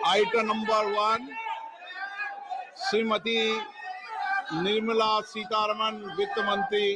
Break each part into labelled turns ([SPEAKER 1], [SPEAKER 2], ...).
[SPEAKER 1] Item number 1 Shrimati Nirmala Sitharaman वित्त मंत्री।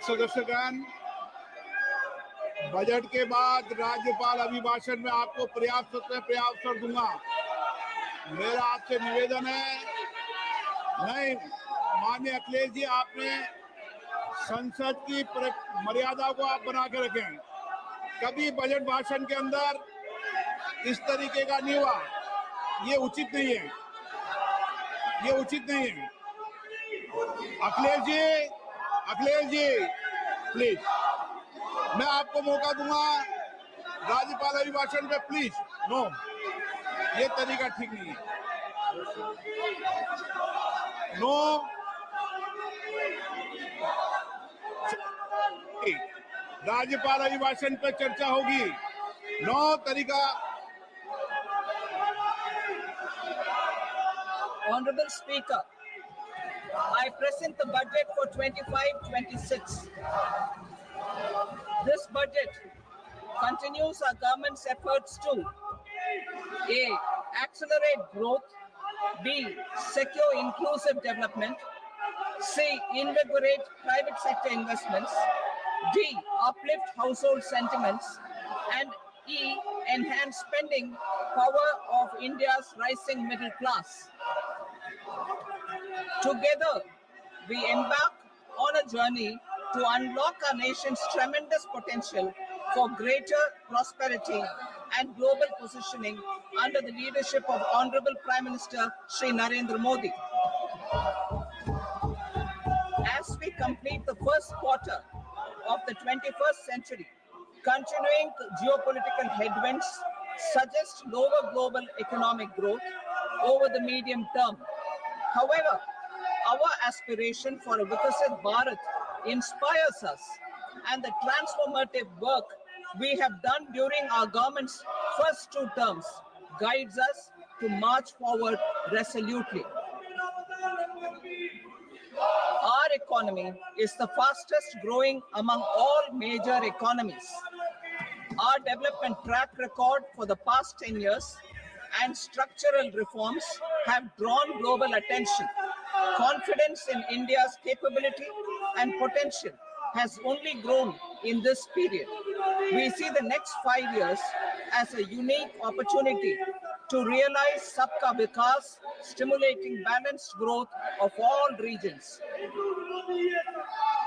[SPEAKER 1] सदस्यगण, budget के बाद राज्यपाल अभिभाषण में आपको पर्याप्त अवसर दूंगा। मेरा आपसे निवेदन है, नहीं माननीय अखिलेश जी, आपने संसद की मर्यादा को आप बना के रखें। कभी बजट भाषण के अंदर इस तरीके का नहीं हुआ, ये उचित नहीं है, ये उचित नहीं है। अखिलेश जी प्लीज, मैं आपको मौका दूंगा राज्यपाल अभिभाषण पे, प्लीज। नो, ये तरीका ठीक नहीं है। नो, राज्यपाल अभिभाषण पे चर्चा होगी। नो तरीका।
[SPEAKER 2] Honorable Speaker, I present the budget for 25-26. This budget continues our government's efforts to A. Accelerate growth, B. Secure inclusive development, C. Invigorate private sector investments, D. Uplift household sentiments, and E. Enhance spending power of India's rising middle class. Together, we embark on a journey to unlock our nation's tremendous potential for greater prosperity and global positioning under the leadership of Honorable Prime Minister Shri Narendra Modi. As we complete the first quarter of the 21st century, continuing geopolitical headwinds suggest lower global economic growth over the medium term. However, our aspiration for a Vikasit Bharat inspires us, and the transformative work we have done during our government's first 2 terms guides us to march forward resolutely. Our economy is the fastest growing among all major economies. Our development track record for the past 10 years and structural reforms have drawn global attention. Confidence in India's capability and potential has only grown in this period. We see the next 5 years as a unique opportunity to realize Sabka Vikas, stimulating balanced growth of all regions.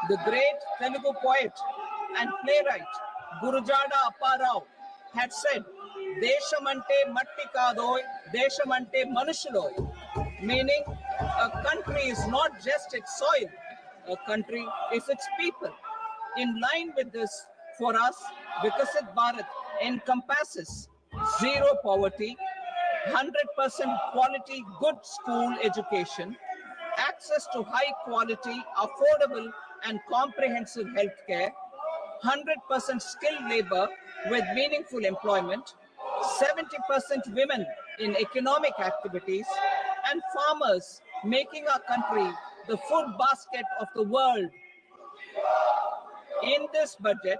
[SPEAKER 2] The great Telugu poet and playwright Gurujada Apparao had said, "Deshamante matti kadoy, deshamante manushuloy," meaning a country is not just its soil, a country is its people. In line with this, for us, Vikasit Bharat encompasses zero poverty, 100% quality good school education, access to high quality, affordable and comprehensive healthcare, 100% skilled labor with meaningful employment, 70% women in economic activities, and farmers making our country the food basket of the world. In this budget,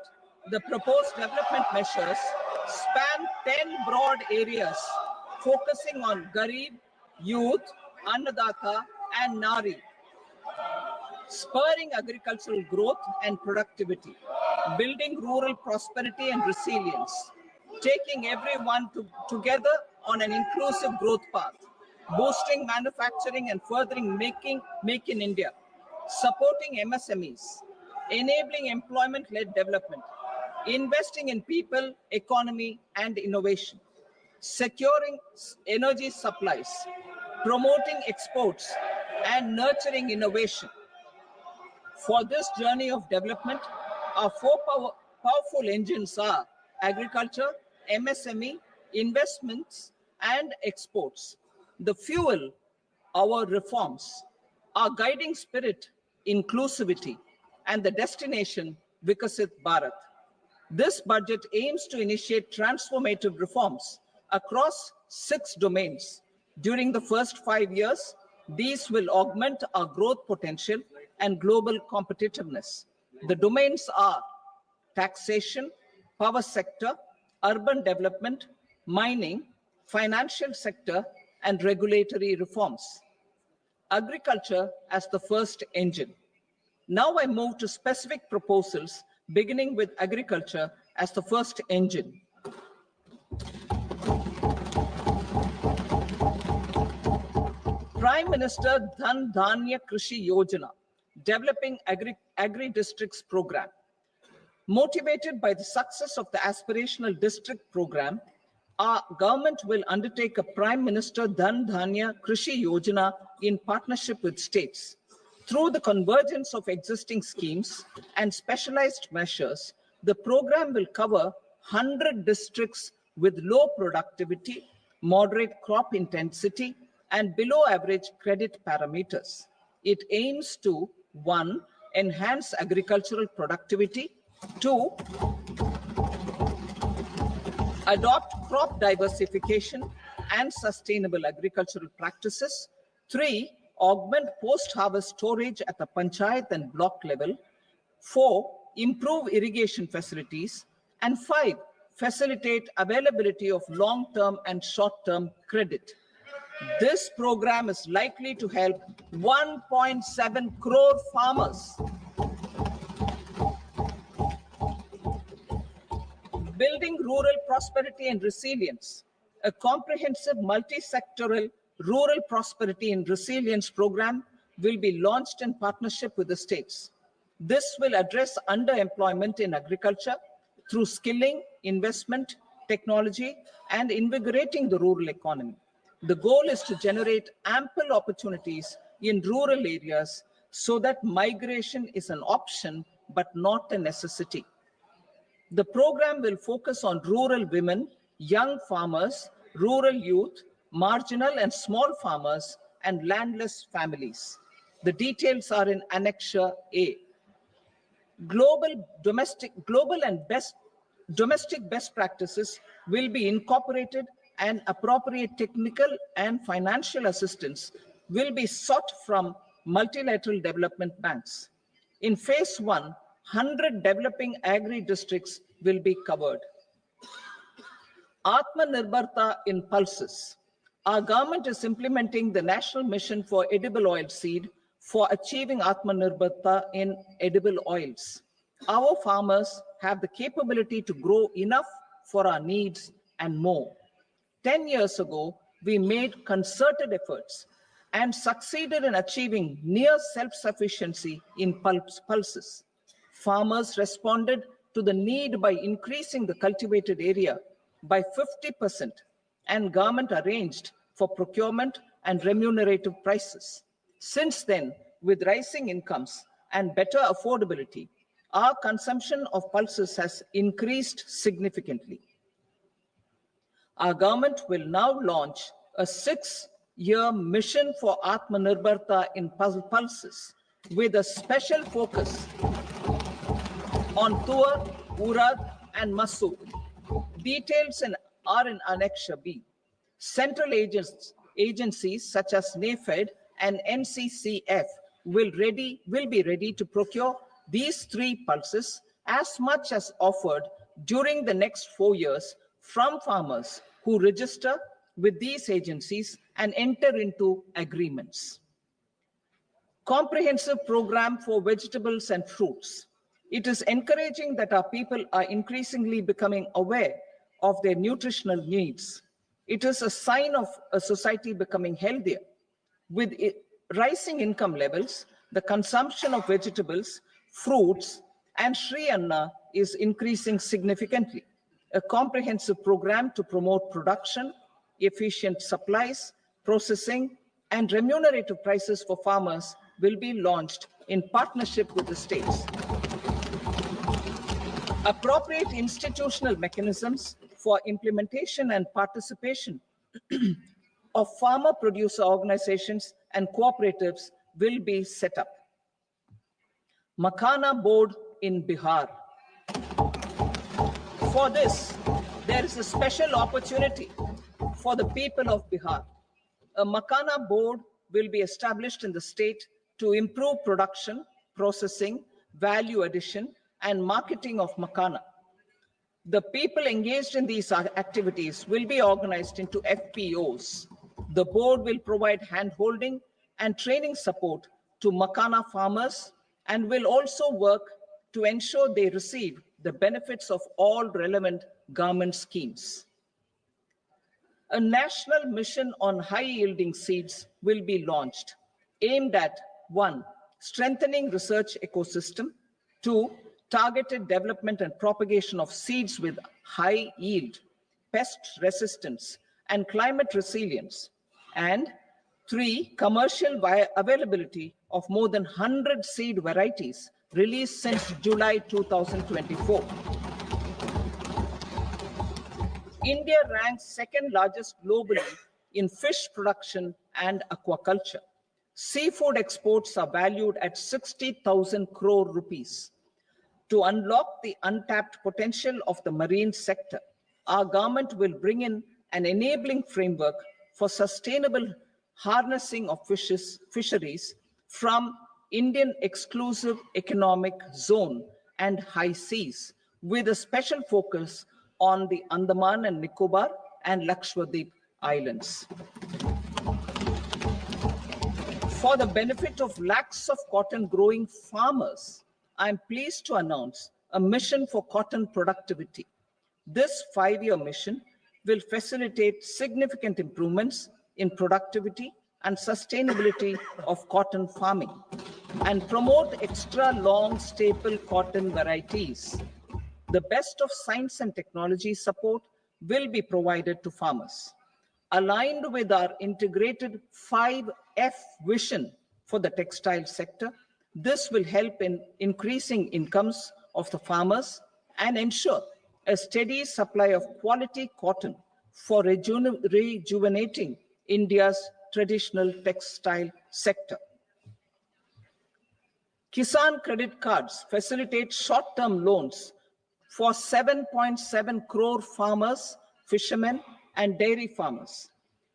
[SPEAKER 2] the proposed development measures span 10 broad areas, focusing on Garib, youth, Annadata, and Nari, spurring agricultural growth and productivity, building rural prosperity and resilience, taking everyone together on an inclusive growth path, boosting manufacturing and furthering Make in India, supporting MSMEs, enabling employment-led development, investing in people, economy, and innovation, securing energy supplies, promoting exports, and nurturing innovation. For this journey of development, our 4 powerful engines are agriculture, MSME, investments, and exports. The fuel, our reforms, our guiding spirit, inclusivity, and the destination, Vikasit Bharat. This budget aims to initiate transformative reforms across 6 domains. During the first 5 years, these will augment our growth potential and global competitiveness. The domains are taxation, power sector, urban development, mining, financial sector, and regulatory reforms. Agriculture as the first engine. Now I move to specific proposals, beginning with agriculture as the first engine. Prime Minister Dhan Dhanya Krishi Yojana, developing agri-districts program. Motivated by the success of the aspirational district program, our government will undertake a Prime Minister Dhan Dhanya Krishi Yojana in partnership with states. Through the convergence of existing schemes and specialized measures, the program will cover 100 districts with low productivity, moderate crop intensity, and below average credit parameters. It aims to 1. Enhance agricultural productivity, 2. Adopt crop diversification and sustainable agricultural practices, 3. Augment post-harvest storage at the panchayat and block level, 4. Improve irrigation facilities, and 5. Facilitate availability of long-term and short-term credit. This program is likely to help 1.7 crore farmers. Building rural prosperity and resilience. A comprehensive multi-sectoral rural prosperity and resilience program will be launched in partnership with the states. This will address underemployment in agriculture through skilling, investment, technology, and invigorating the rural economy. The goal is to generate ample opportunities in rural areas so that migration is an option but not a necessity. The program will focus on rural women, young farmers, rural youth, marginal and small farmers, and landless families. The details are in Annexure A. Domestic best practices will be incorporated, and appropriate technical and financial assistance will be sought from multilateral development banks. In phase 1, 100 developing agri-districts will be covered. Atmanirbharta in pulses. Our government is implementing the National Mission for Edible Oilseed for achieving Atmanirbharta in edible oils. Our farmers have the capability to grow enough for our needs and more. 10 years ago, we made concerted efforts and succeeded in achieving near self-sufficiency in pulses. Farmers responded to the need by increasing the cultivated area by 50%, and government arranged for procurement and remunerative prices. Since then, with rising incomes and better affordability, our consumption of pulses has increased significantly. Our government will now launch a 6-year mission for Atmanirbharta in pulses with a special focus on Tuar, Urad, and Masoor. Details are in Annexure B. Central agencies such as NAFED and NCCF will be ready to procure these 3 pulses as much as offered during the next 4 years from farmers who register with these agencies and enter into agreements. Comprehensive program for vegetables and fruits. It is encouraging that our people are increasingly becoming aware of their nutritional needs. It is a sign of a society becoming healthier. With rising income levels, the consumption of vegetables, fruits, and Shri Anna is increasing significantly. A comprehensive program to promote production, efficient supplies, processing, and remunerative prices for farmers will be launched in partnership with the states. Appropriate institutional mechanisms for implementation and participation of farmer producer organizations and cooperatives will be set up. Makhana board in Bihar. For this, there is a special opportunity for the people of Bihar. A Makhana board will be established in the state to improve production, processing, value addition, and marketing of Makhana. The people engaged in these activities will be organized into FPOs. The board will provide hand-holding and training support to Makhana farmers and will also work to ensure they receive the benefits of all relevant government schemes. A national mission on high-yielding seeds will be launched, aimed at 1. Strengthening research ecosystem, 2. Targeted development and propagation of seeds with high yield, pest resistance, and climate resilience, and 3. Commercial availability of more than 100 seed varieties released since July 2024. India ranks second largest globally in fish production and aquaculture. Seafood exports are valued at 60,000 crore rupees. To unlock the untapped potential of the marine sector, our government will bring in an enabling framework for sustainable harnessing of fisheries from Indian exclusive economic zone and high seas, with a special focus on the Andaman and Nicobar and Lakshmi Islands. For the benefit of lakhs of cotton growing farmers, I am pleased to announce a mission for cotton productivity. This 5-year mission will facilitate significant improvements in productivity and sustainability of cotton farming and promote extra long staple cotton varieties. The best of science and technology support will be provided to farmers. Aligned with our integrated 5F vision for the textile sector, this will help in increasing incomes of the farmers and ensure a steady supply of quality cotton for rejuvenating India's traditional textile sector. Kisan credit cards facilitate short-term loans for 7.7 crore farmers, fishermen, and dairy farmers.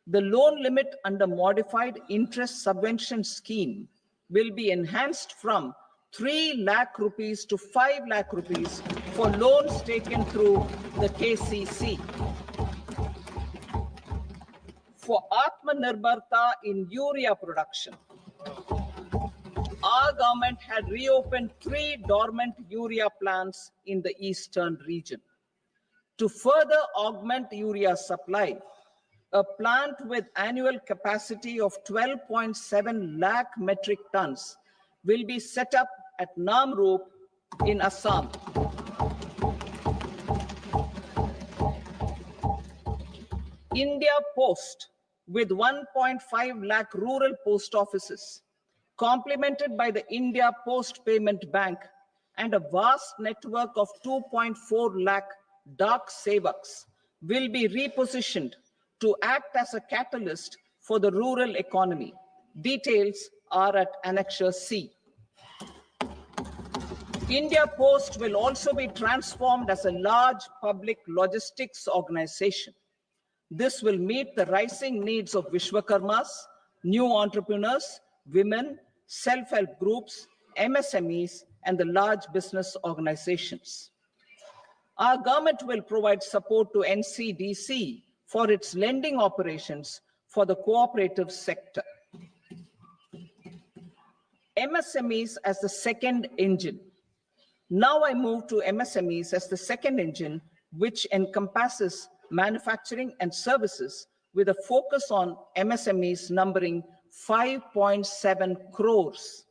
[SPEAKER 2] The loan limit under modified interest subvention scheme will be enhanced from 3 lakh rupees to 5 lakh rupees for loans taken through the KCC. For Atmanirbharta in urea production, our government had reopened 3 dormant urea plants in the eastern region. To further augment urea supply, a plant with annual capacity of 12.7 lakh metric tons will be set up at Namrup in Assam. India Post, with 1.5 lakh rural post offices, complemented by the India Post Payment Bank and a vast network of 2.4 lakh Dak Sevaks, will be repositioned to act as a catalyst for the rural economy. Details are at Annexure C. India Post will also be transformed as a large public logistics organization. This will meet the rising needs of Vishwakarmas, new entrepreneurs, women, self-help groups, MSMEs, and the large business organizations. Our government will provide support to NCDC for its lending operations for the cooperative sector. MSMEs as the second engine. Now I move to MSMEs as the second engine, which encompasses manufacturing and services with a focus on MSMEs numbering 5.7 crores.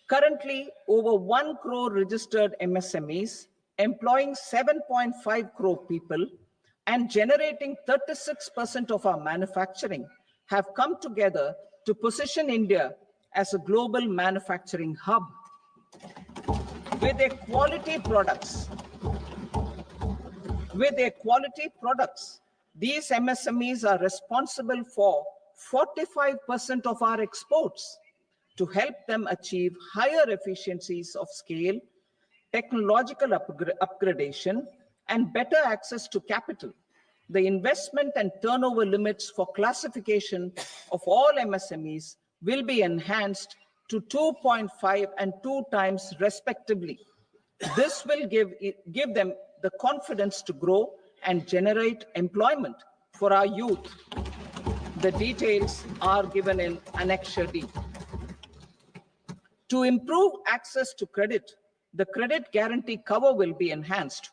[SPEAKER 2] Currently, over 1 crore registered MSMEs, employing 7.5 crore people and generating 36% of our manufacturing, have come together to position India as a global manufacturing hub. With their quality products, these MSMEs are responsible for 45% of our exports. To help them achieve higher efficiencies of scale, technological upgradation, and better access to capital, the investment and turnover limits for classification of all MSMEs will be enhanced to 2.5 and 2 times respectively. This will give them the confidence to grow and generate employment for our youth. The details are given in Annexure D. To improve access to credit, the credit guarantee cover will be enhanced.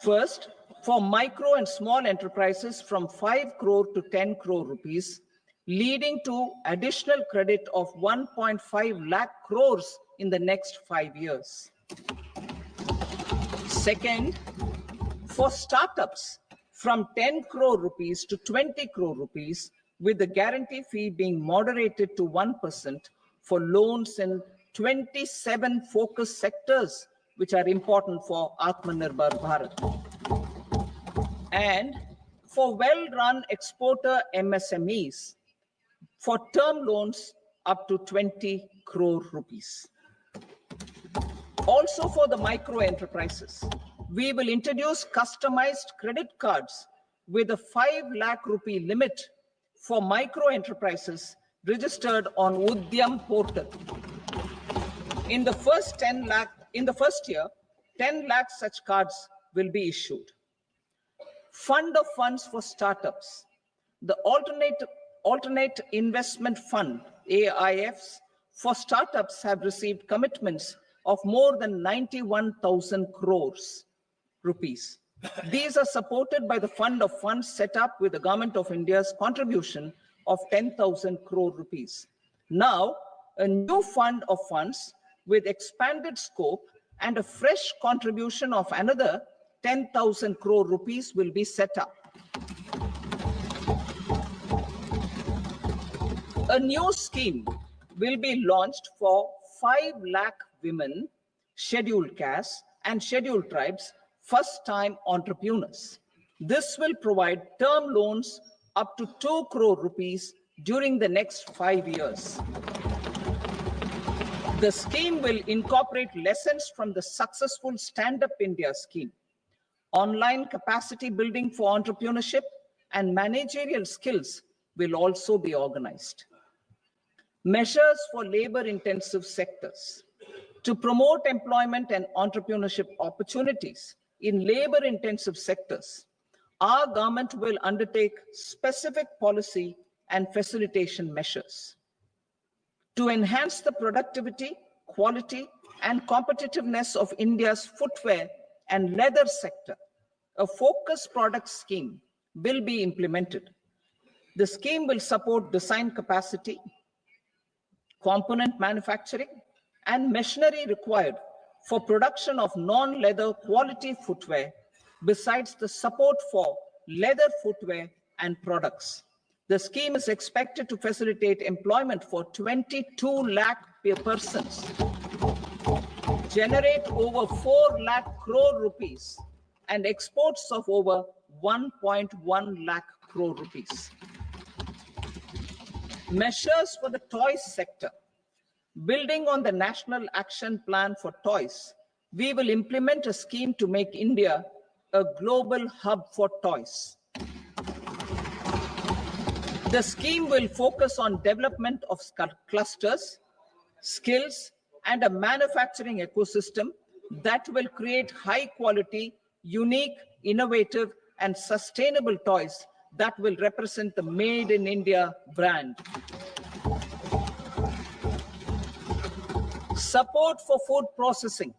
[SPEAKER 2] First, for micro and small enterprises from 5 crore to 10 crore rupees, leading to additional credit of 1.5 lakh crores in the next 5 years. Second, for startups from 10 crore rupees to 20 crore rupees, with the guarantee fee being moderated to 1% for loans in 27 focus sectors, which are important for Atmanirbhar Bharat. And for well-run exporter MSMEs, for term loans up to 20 crore rupees. Also for the micro enterprises, we will introduce customized credit cards with a 5 lakh rupee limit for micro enterprises registered on Udyam portal. In the first year, 10 lakh such cards will be issued. Fund of funds for startups. The alternate investment fund, AIFs, for startups have received commitments of more than 91,000 crores rupees. These are supported by the fund of funds set up with the Government of India's contribution of 10,000 crore rupees. Now, a new fund of funds with expanded scope and a fresh contribution of another 10,000 crore rupees will be set up. A new scheme will be launched for 5 lakh women, scheduled castes and scheduled tribes, first-time entrepreneurs. This will provide term loans up to 2 crore rupees during the next 5 years. The scheme will incorporate lessons from the successful Stand Up India scheme. Online capacity building for entrepreneurship and managerial skills will also be organized. Measures for labor-intensive sectors. To promote employment and entrepreneurship opportunities in labor-intensive sectors, our government will undertake specific policy and facilitation measures. To enhance the productivity, quality, and competitiveness of India's footwear and leather sector, a focus product scheme will be implemented. The scheme will support design capacity, component manufacturing, and machinery required for production of non-leather quality footwear, besides the support for leather footwear and products. The scheme is expected to facilitate employment for 22 lakh persons, generate over 4 lakh crore rupees, and exports of over 1.1 lakh crore rupees. Measures for the toys sector. Building on the National Action Plan for Toys, we will implement a scheme to make India a global hub for toys. The scheme will focus on development of clusters, skills, and a manufacturing ecosystem that will create high quality, unique, innovative, and sustainable toys that will represent the Made in India brand. Support for food processing.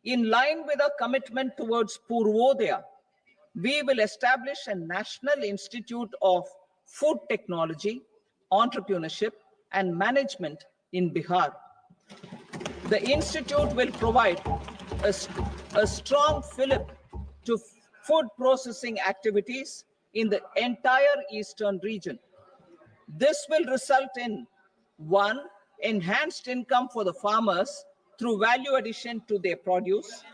[SPEAKER 2] In line with our commitment towards Purvodaya, we will establish a National Institute of Food Technology, Entrepreneurship, and Management in Bihar. The institute will provide a strong fillip to food processing activities in the entire eastern region. This will result in 1. Enhanced income for the farmers through value addition to their produce,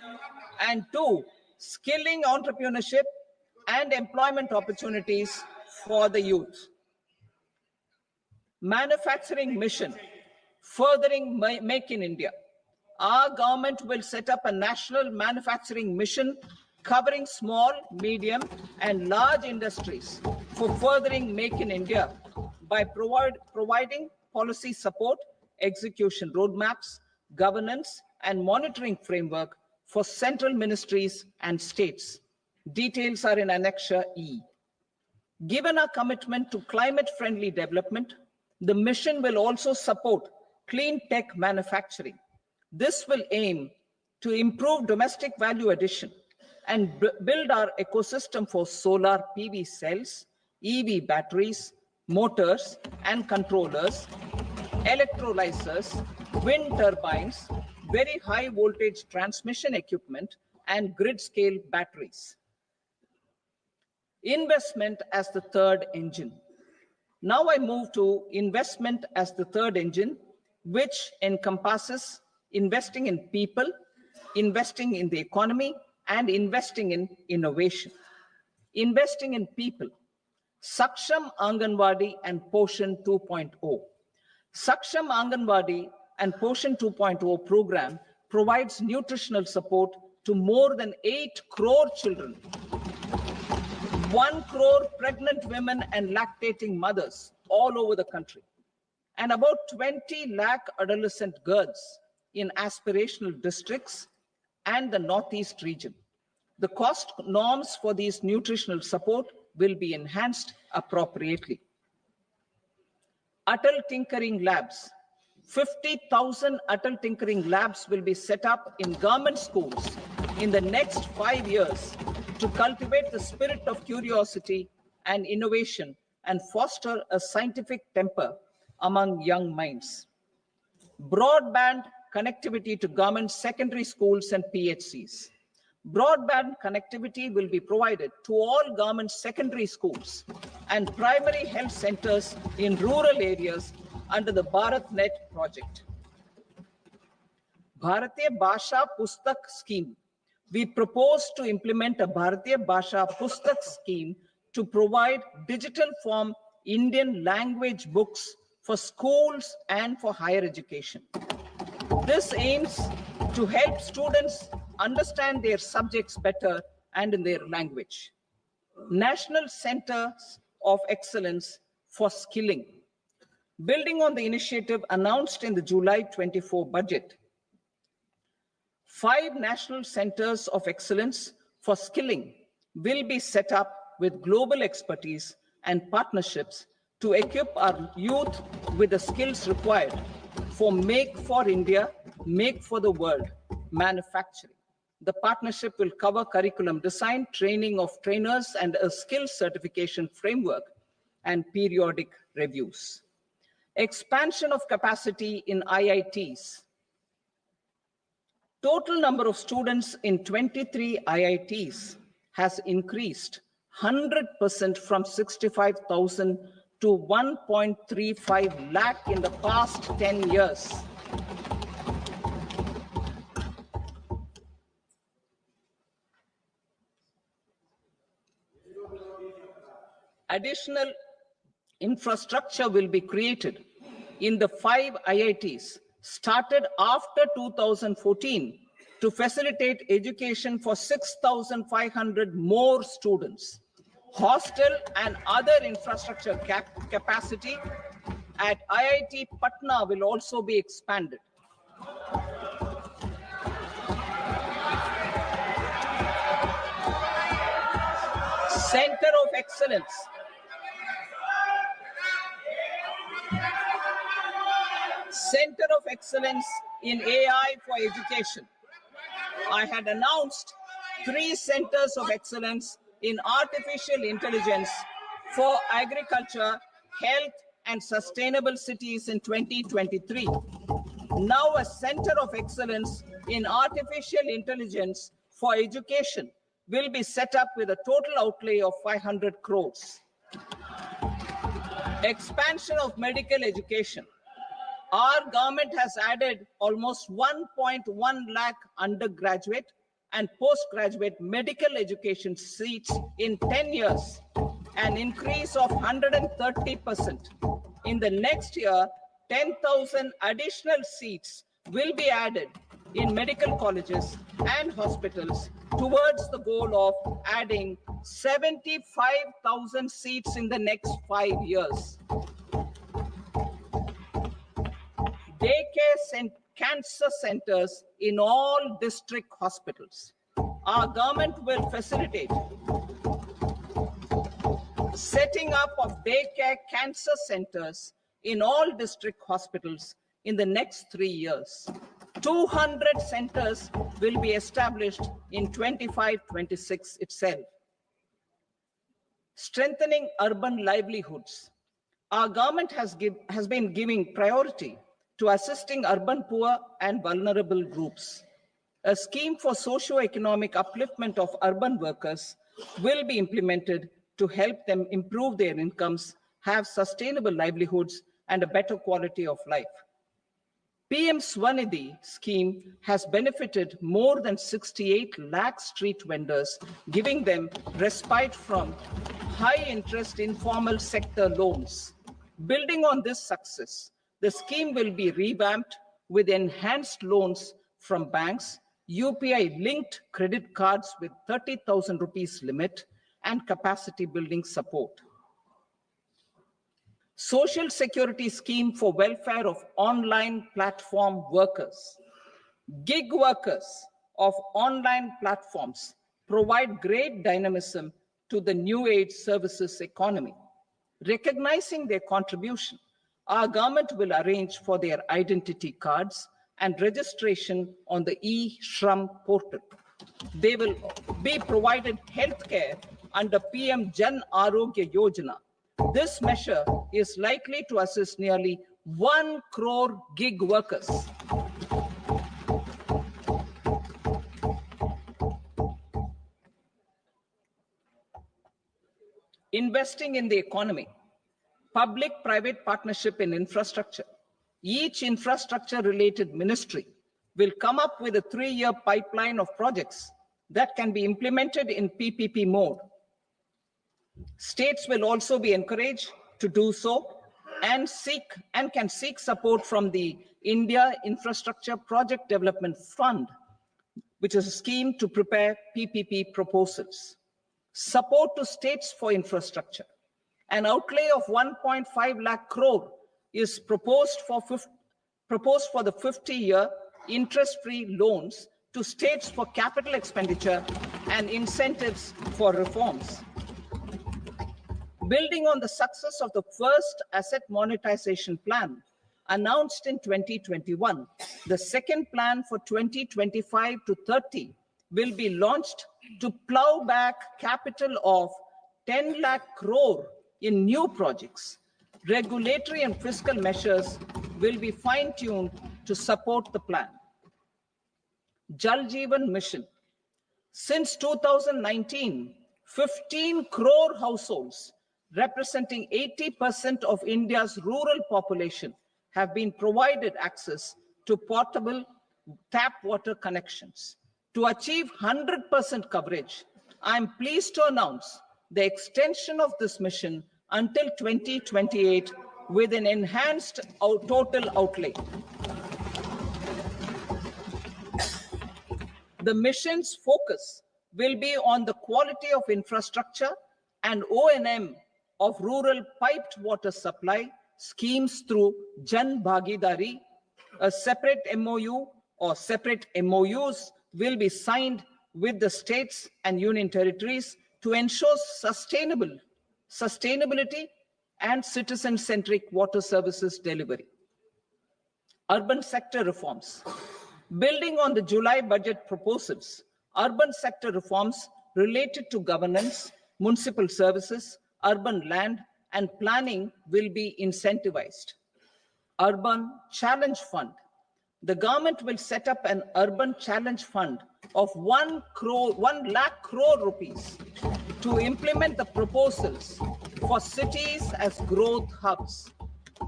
[SPEAKER 2] and 2. Skilling entrepreneurship and employment opportunities for the youth. Manufacturing mission, furthering Make in India. Our government will set up a national manufacturing mission covering small, medium, and large industries for furthering Make in India by providing policy support, execution roadmaps, governance, and monitoring framework for central ministries and states. Details are in Annexure E. Given our commitment to climate-friendly development, the mission will also support clean tech manufacturing. This will aim to improve domestic value addition and build our ecosystem for solar PV cells, EV batteries, motors and controllers, electrolyzers, wind turbines, very high voltage transmission equipment, and grid scale batteries. Investment as the third engine. Now I move to investment as the third engine, which encompasses investing in people, investing in the economy, and investing in innovation. Investing in people. Saksham Anganwadi and Poshan 2.0. Saksham Anganwadi and Poshan 2.0 program provides nutritional support to more than 8 crore children, 1 crore pregnant women and lactating mothers all over the country, and about 20 lakh adolescent girls in aspirational districts and the Northeast region. The cost norms for these nutritional support will be enhanced appropriately. Atal Tinkering Labs. 50,000 Atal Tinkering Labs will be set up in government schools in the next 5 years to cultivate the spirit of curiosity and innovation and foster a scientific temper among young minds. Broadband connectivity to government secondary schools and PHCs. Broadband connectivity will be provided to all government secondary schools and primary health centers in rural areas under the BharatNet project. Bharatiya Bhasha Pustak Scheme. We propose to implement a Bharatiya Bhasha Pustak scheme to provide digital form Indian language books for schools and for higher education. This aims to help students understand their subjects better and in their language. National Centers of Excellence for Skilling. Building on the initiative announced in the July 24 budget, 5 national centers of excellence for skilling will be set up with global expertise and partnerships to equip our youth with the skills required for Make for India, Make for the World manufacturing. The partnership will cover curriculum design, training of trainers, and a skill certification framework and periodic reviews. Expansion of capacity in IITs. Total number of students in 23 IITs has increased 100% from 65,000 to 1.35 lakh in the past 10 years. Additional infrastructure will be created in the 5 IITs started after 2014 to facilitate education for 6,500 more students. Hostel and other infrastructure capacity at IIT Patna will also be expanded. Center of Excellence. Center of Excellence in AI for Education. I had announced 3 centers of excellence in artificial intelligence for agriculture, health, and sustainable cities in 2023. Now a center of excellence in artificial intelligence for education will be set up with a total outlay of 500 crores. Expansion of medical education. Our government has added almost 1.1 lakh undergraduate and postgraduate medical education seats in 10 years, an increase of 130%. In the next year, 10,000 additional seats will be added in medical colleges and hospitals towards the goal of adding 75,000 seats in the next 5 years. Daycare and cancer centers in all district hospitals. Our government will facilitate setting up of daycare cancer centers in all district hospitals in the next 3 years. 200 centers will be established in 25-26 itself. Strengthening urban livelihoods. Our government has been giving priority to assisting urban poor and vulnerable groups. A scheme for socio-economic upliftment of urban workers will be implemented to help them improve their incomes, have sustainable livelihoods, and a better quality of life. PM Swanidhi scheme has benefited more than 68 lakh street vendors, giving them respite from high-interest informal sector loans. Building on this success, the scheme will be revamped with enhanced loans from banks, UPI-linked credit cards with 30,000 rupees limit, and capacity building support. Social Security Scheme for welfare of online platform workers. Gig workers of online platforms provide great dynamism to the new age services economy. Recognizing their contribution, our government will arrange for their identity cards and registration on the e-Shram portal. They will be provided healthcare under PM Jan Arogya Yojana. This measure is likely to assist nearly 1 crore gig workers. Investing in the economy. Public-private partnership in infrastructure. Each infrastructure-related ministry will come up with a 3-year pipeline of projects that can be implemented in PPP mode. States will also be encouraged to do so and can seek support from the India Infrastructure Project Development Fund, which is a scheme to prepare PPP proposals. Support to states for infrastructure. An outlay of 1.5 lakh crore is proposed for the 50-year interest-free loans to states for capital expenditure and incentives for reforms. Building on the success of the first asset monetization plan announced in 2021, the second plan for 2025 to 30 will be launched to plow back capital of 10 lakh crore in new projects. Regulatory and fiscal measures will be fine-tuned to support the plan. Jal Jeevan Mission. Since 2019, 15 crore households representing 80% of India's rural population have been provided access to portable tap water connections. To achieve 100% coverage, I am pleased to announce the extension of this mission until 2028 with an enhanced total outlay. The mission's focus will be on the quality of infrastructure and O&M of rural piped water supply schemes through Jan Bhagidari. A separate MOU or separate MOUs will be signed with the states and union territories to ensure sustainability and citizen-centric water services delivery. Urban sector reforms. Building on the July budget proposals, urban sector reforms related to governance, municipal services, urban land, and planning will be incentivized. Urban Challenge Fund. The government will set up an Urban Challenge Fund of 1 lakh crore rupees to implement the proposals for cities as growth hubs,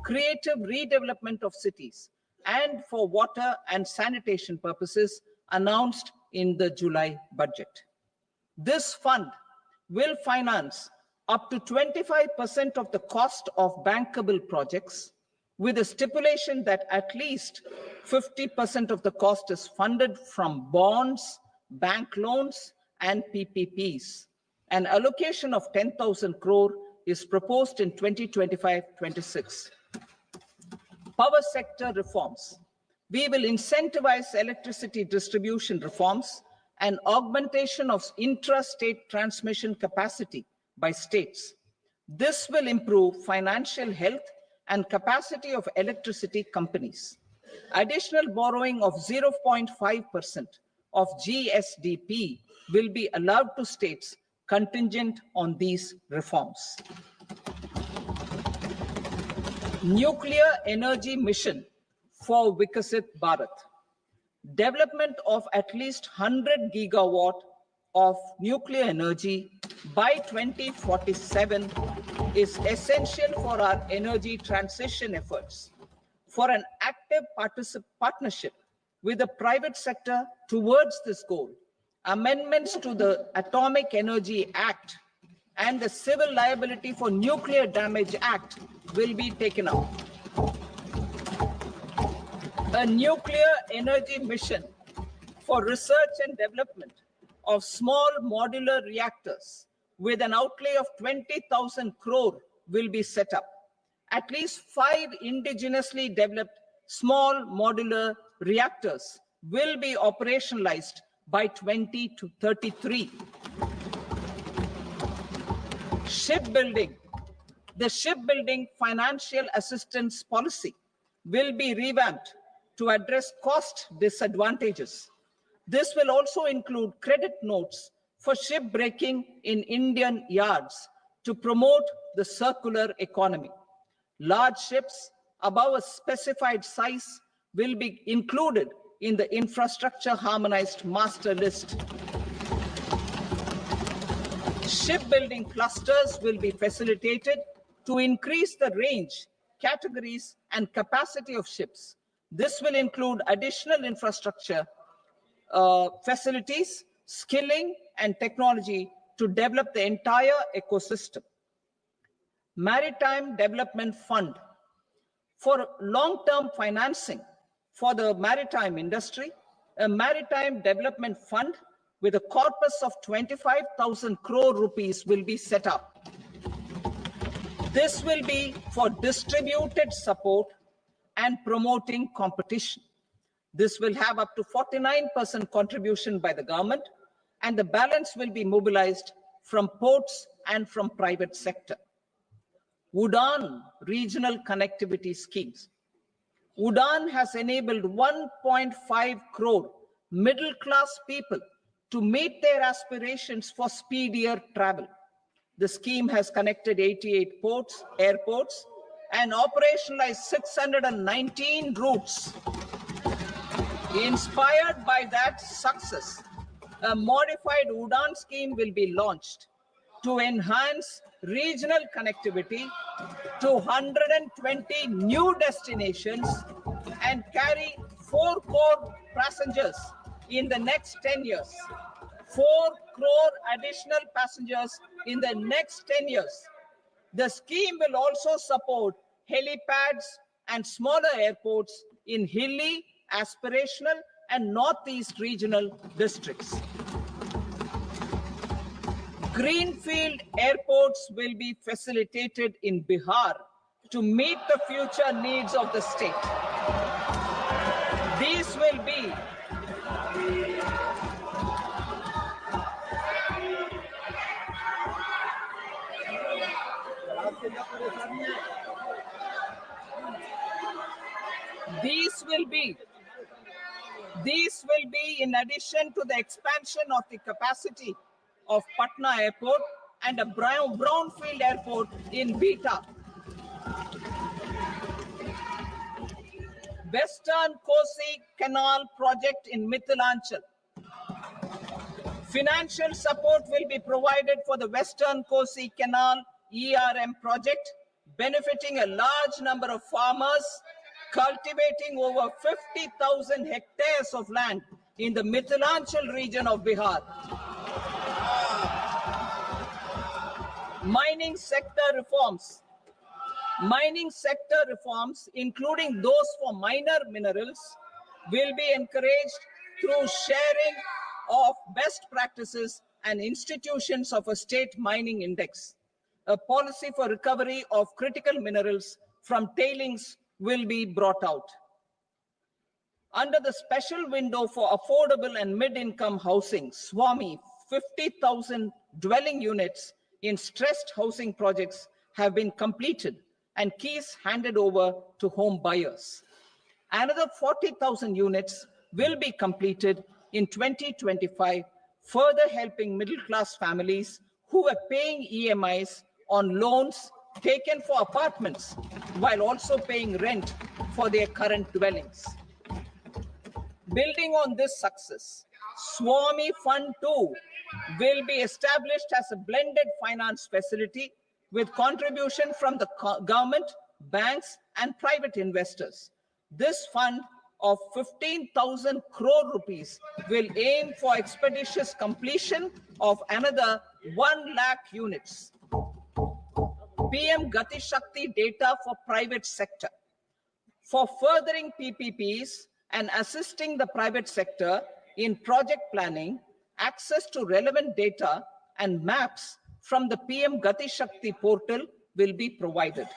[SPEAKER 2] creative redevelopment of cities, and for water and sanitation purposes announced in the July budget. This fund will finance up to 25% of the cost of bankable projects, with a stipulation that at least 50% of the cost is funded from bonds, bank loans, and PPPs. An allocation of 10,000 crore is proposed in 2025-26. Power sector reforms. We will incentivize electricity distribution reforms and augmentation of intra-state transmission capacity by states. This will improve financial health and capacity of electricity companies. Additional borrowing of 0.5% of GSDP will be allowed to states contingent on these reforms. Nuclear energy mission for Vikasit Bharat. Development of at least 100 gigawatt of nuclear energy by 2047 is essential for our energy transition efforts. For an active partnership with the private sector towards this goal, amendments to the Atomic Energy Act and the Civil Liability for Nuclear Damage Act will be taken up. A nuclear energy mission for research and development of small modular reactors with an outlay of 20,000 crore will be set up. At least 5 indigenously developed small modular reactors will be operationalized by 2033. Shipbuilding. The shipbuilding financial assistance policy will be revamped to address cost disadvantages. This will also include credit notes for shipbreaking in Indian yards to promote the circular economy. Large ships above a specified size will be included in the infrastructure harmonized master list. Shipbuilding clusters will be facilitated to increase the range, categories, and capacity of ships. This will include additional infrastructure, facilities, skilling, and technology to develop the entire ecosystem. Maritime Development Fund. For long-term financing for the maritime industry, a Maritime Development Fund with a corpus of 25,000 crore rupees will be set up. This will be for distributed support and promoting competition. This will have up to 49% contribution by the government, and the balance will be mobilized from ports and from private sector. UDAN regional connectivity schemes. UDAN has enabled 1.5 crore middle-class people to meet their aspirations for speedier travel. The scheme has connected 88 airports, and operationalized 619 routes. Inspired by that success, a modified UDAN scheme will be launched to enhance regional connectivity to 120 new destinations and carry 4 crore passengers in the next 10 years. 4 crore additional passengers in the next 10 years. The scheme will also support helipads and smaller airports in hilly, aspirational, and northeast regional districts. Greenfield airports will be facilitated in Bihar to meet the future needs of the state. These will be in addition to the expansion of the capacity of Patna Airport and a brownfield airport in Beta. Western Kosi Canal project in Mithilanchal. Financial support will be provided for the Western Kosi Canal ERM project, benefiting a large number of farmers cultivating over 50,000 hectares of land in the Mithilanchal region of Bihar. Mining sector reforms, including those for minor minerals, will be encouraged through sharing of best practices and institutions of a state mining index. A policy for recovery of critical minerals from tailings will be brought out. Under the special window for affordable and mid-income housing, SWAMI, 50,000 dwelling units in stressed housing projects have been completed and keys handed over to home buyers. Another 40,000 units will be completed in 2025, further helping middle-class families who are paying EMIs on loans taken for apartments while also paying rent for their current dwellings. Building on this success, SWAMI Fund 2 will be established as a blended finance facility with contribution from the government, banks, and private investors. This fund of 15,000 crore rupees will aim for expeditious completion of another 1 lakh units. PM Gati Shakti data for private sector. For furthering PPPs and assisting the private sector in project planning, access to relevant data and maps from the PM Gati Shakti portal will be provided.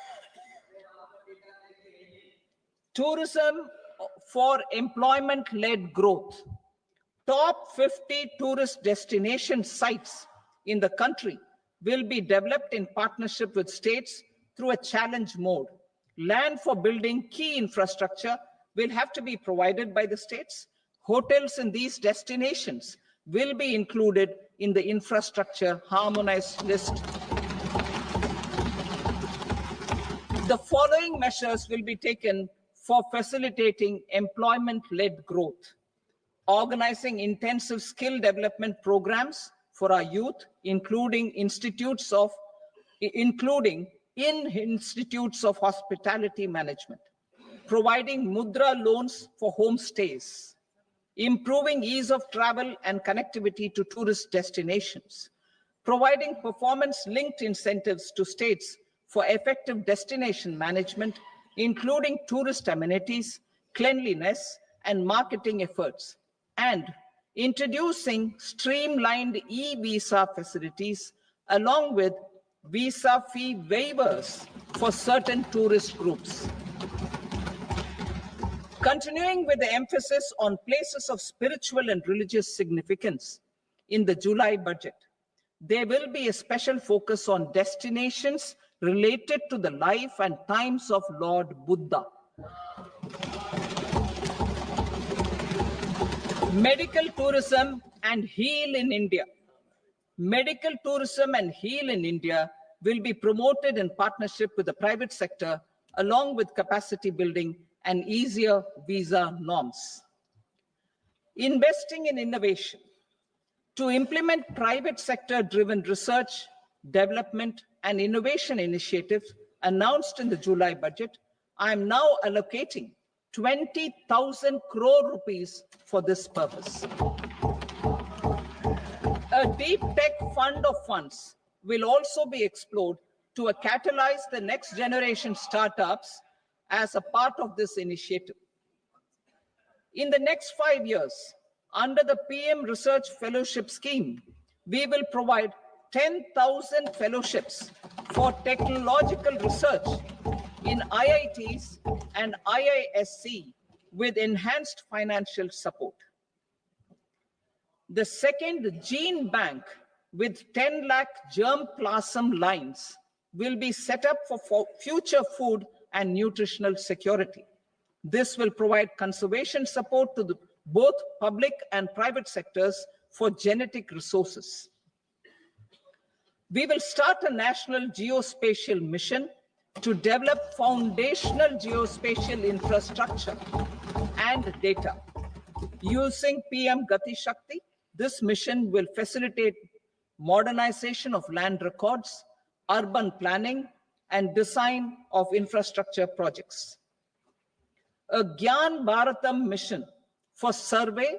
[SPEAKER 2] Tourism for employment-led growth. Top 50 tourist destination sites in the country will be developed in partnership with states through a challenge mode. Land for building key infrastructure will have to be provided by the states. Hotels in these destinations will be included in the infrastructure harmonized list. The following measures will be taken for facilitating employment-led growth. Organizing intensive skill development programs for our youth, including in institutes of hospitality management. Providing mudra loans for homestays. Improving ease of travel and connectivity to tourist destinations. Providing performance-linked incentives to states for effective destination management, including tourist amenities, cleanliness, and marketing efforts. And introducing streamlined e-visa facilities along with visa fee waivers for certain tourist groups. Continuing with the emphasis on places of spiritual and religious significance, in the July budget, there will be a special focus on destinations related to the life and times of Lord Buddha. Medical tourism and heal in India. Medical tourism and heal in India will be promoted in partnership with the private sector, along with capacity building and easier visa norms. Investing in innovation. To implement private sector-driven research, development, and innovation initiatives announced in the July budget, I am now allocating 20,000 crore rupees for this purpose. A deep tech fund of funds will also be explored to catalyze the next generation startups as a part of this initiative. In the next 5 years, under the PM Research Fellowship Scheme, we will provide 10,000 fellowships for technological research in IITs and IISc with enhanced financial support. The second gene bank with 10 lakh germplasm lines will be set up for future food and nutritional security. This will provide conservation support to both public and private sectors for genetic resources. We will start a national geospatial mission to develop foundational geospatial infrastructure and data. Using PM Gati Shakti, this mission will facilitate modernization of land records, urban planning, and design of infrastructure projects. A Gyan Bharatam mission for survey,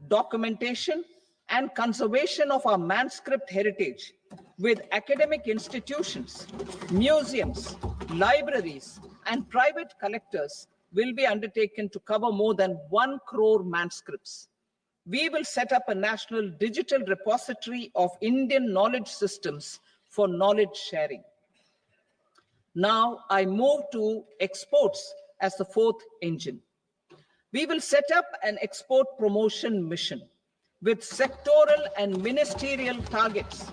[SPEAKER 2] documentation, and conservation of our manuscript heritage with academic institutions, museums, libraries, and private collectors will be undertaken to cover more than 1 crore manuscripts. We will set up a national digital repository of Indian knowledge systems for knowledge sharing. Now I move to exports as the fourth engine. We will set up an export promotion mission with sectoral and ministerial targets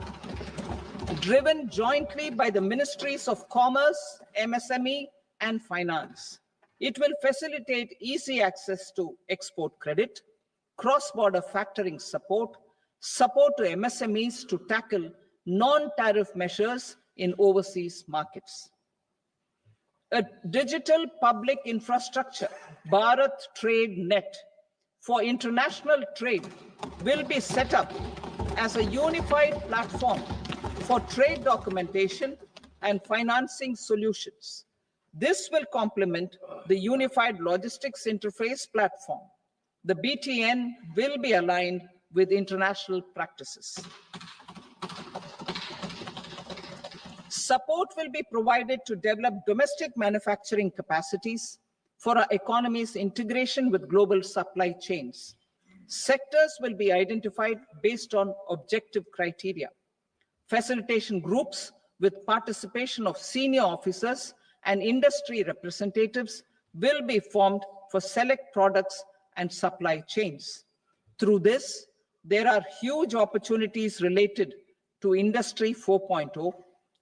[SPEAKER 2] driven jointly by the Ministries of Commerce, MSME, and Finance. It will facilitate easy access to export credit, cross-border factoring support, support to MSMEs to tackle non-tariff measures in overseas markets. A digital public infrastructure, Bharat Trade Net, for international trade will be set up as a unified platform for trade documentation and financing solutions. This will complement the Unified Logistics Interface platform. The BTN will be aligned with international practices. Support will be provided to develop domestic manufacturing capacities for our economy's integration with global supply chains. Sectors will be identified based on objective criteria. Facilitation groups with participation of senior officers and industry representatives will be formed for select products and supply chains. Through this, there are huge opportunities related to Industry 4.0,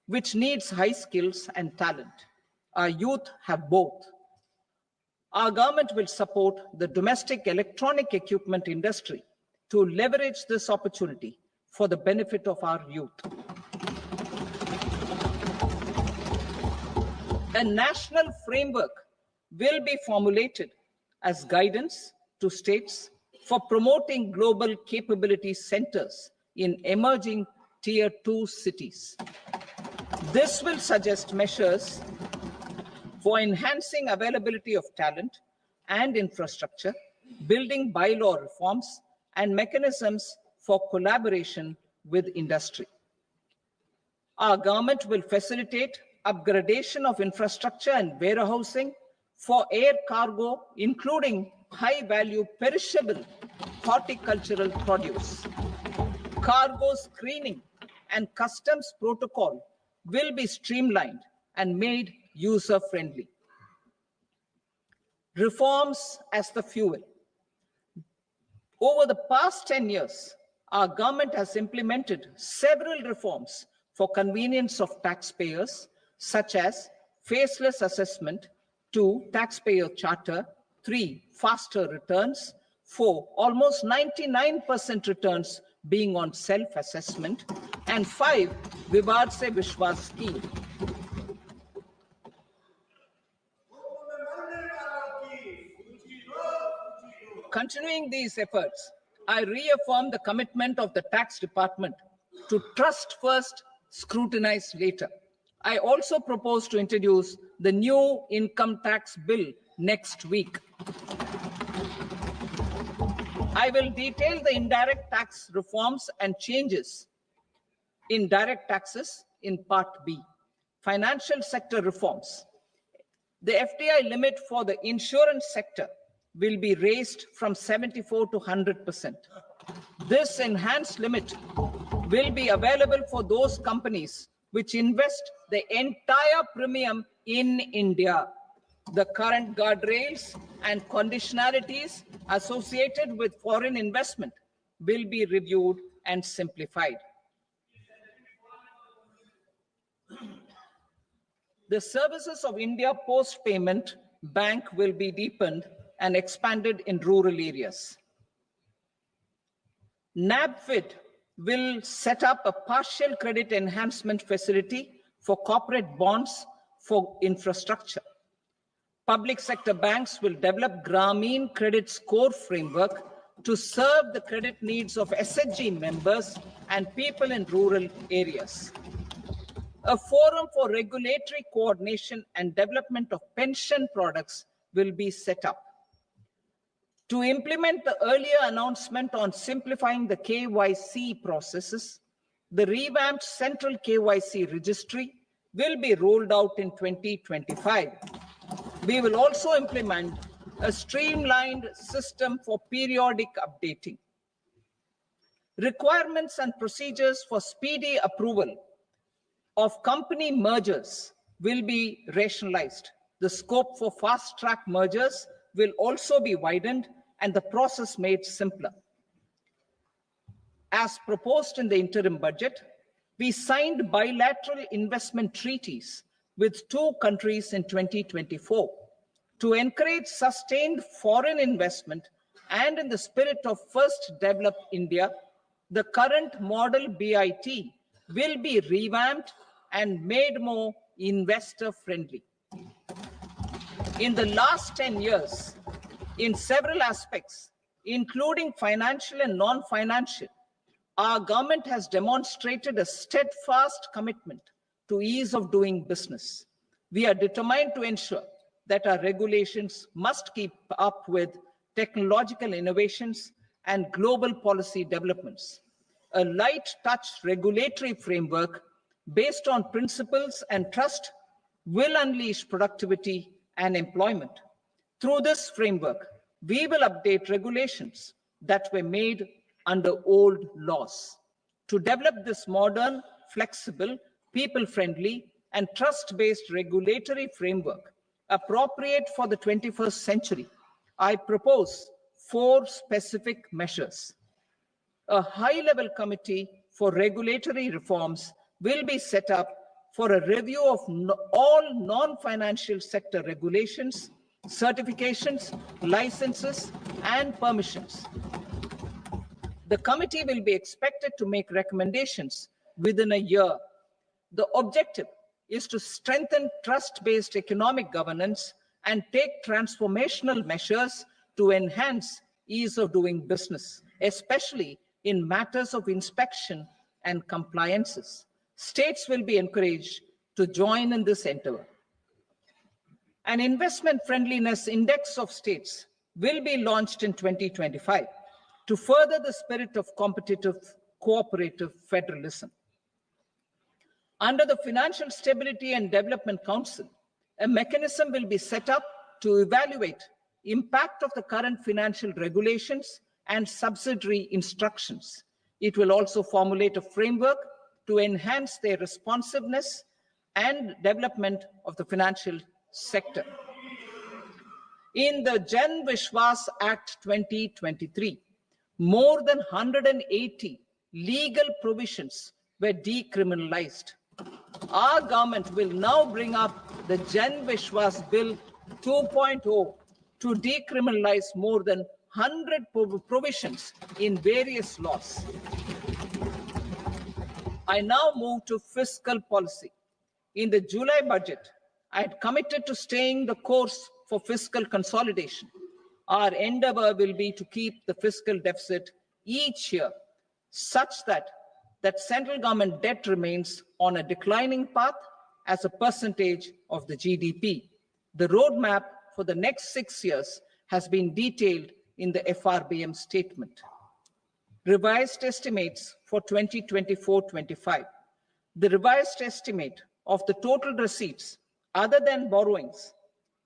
[SPEAKER 2] which needs high skills and talent. Our youth have both. Our government will support the domestic electronic equipment industry to leverage this opportunity for the benefit of our youth. A national framework will be formulated as guidance to states for promoting global capability centers in emerging Tier 2 cities. This will suggest measures for enhancing availability of talent and infrastructure, building bylaw reforms, and mechanisms for collaboration with industry. Our government will facilitate upgradation of infrastructure and warehousing for air cargo, including high-value perishable horticultural produce. Cargo screening and customs protocol will be streamlined and made user-friendly. Reforms as the fuel. Over the past 10 years, our government has implemented several reforms for convenience of taxpayers, such as faceless assessment, 2, taxpayer charter, 3, faster returns, 4, almost 99% returns being on self-assessment, and 5, Vivad Se Vishwas scheme. Continuing these efforts, I reaffirm the commitment of the tax department to trust first, scrutinize later. I also propose to introduce the new income tax bill next week. I will detail the indirect tax reforms and changes in direct taxes in Part B. Financial sector reforms. The FDI limit for the insurance sector will be raised from 74 to 100%. This enhanced limit will be available for those companies which invest the entire premium in India. The current guardrails and conditionalities associated with foreign investment will be reviewed and simplified. The services of India Post Payment Bank will be deepened and expanded in rural areas. NABFID will set up a partial credit enhancement facility for corporate bonds for infrastructure. Public sector banks will develop Grameen Credit Score framework to serve the credit needs of SHG members and people in rural areas. A forum for regulatory coordination and development of pension products will be set up. To implement the earlier announcement on simplifying the KYC processes, the revamped central KYC registry will be rolled out in 2025. We will also implement a streamlined system for periodic updating. Requirements and procedures for speedy approval of company mergers will be rationalized. The scope for fast-track mergers will also be widened and the process made simpler. As proposed in the interim budget, we signed bilateral investment treaties with 2 countries in 2024 to encourage sustained foreign investment, and in the spirit of First Develop India, the current model BIT will be revamped and made more investor-friendly. In the last 10 years, in several aspects, including financial and non-financial, our government has demonstrated a steadfast commitment to ease of doing business. We are determined to ensure that our regulations must keep up with technological innovations and global policy developments. A light touch regulatory framework based on principles and trust will unleash productivity and employment. Through this framework, we will update regulations that were made under old laws. To develop this modern, flexible, people-friendly, and trust-based regulatory framework appropriate for the 21st century, I propose 4 specific measures. A high-level committee for regulatory reforms will be set up for a review of all non-financial sector regulations, certifications, licenses, and permissions. The committee will be expected to make recommendations within a year. The objective is to strengthen trust-based economic governance and take transformational measures to enhance ease of doing business, especially in matters of inspection and compliances. States will be encouraged to join in this endeavor. An investment friendliness index of states will be launched in 2025 to further the spirit of competitive, cooperative federalism. Under the Financial Stability and Development Council, a mechanism will be set up to evaluate impact of the current financial regulations and subsidiary instructions. It will also formulate a framework to enhance their responsiveness and development of the financial sector. In the Jan Vishwas Act 2023, more than 180 legal provisions were decriminalized. Our government will now bring up the Jan Vishwas Bill 2.0 to decriminalize more than 100 provisions in various laws. I now move to fiscal policy. In the July budget, I had committed to staying the course for fiscal consolidation. Our endeavor will be to keep the fiscal deficit each year such that central government debt remains on a declining path as a percentage of the GDP. The roadmap for the next 6 years has been detailed in the FRBM statement. Revised estimates for 2024-25. The revised estimate of the total receipts other than borrowings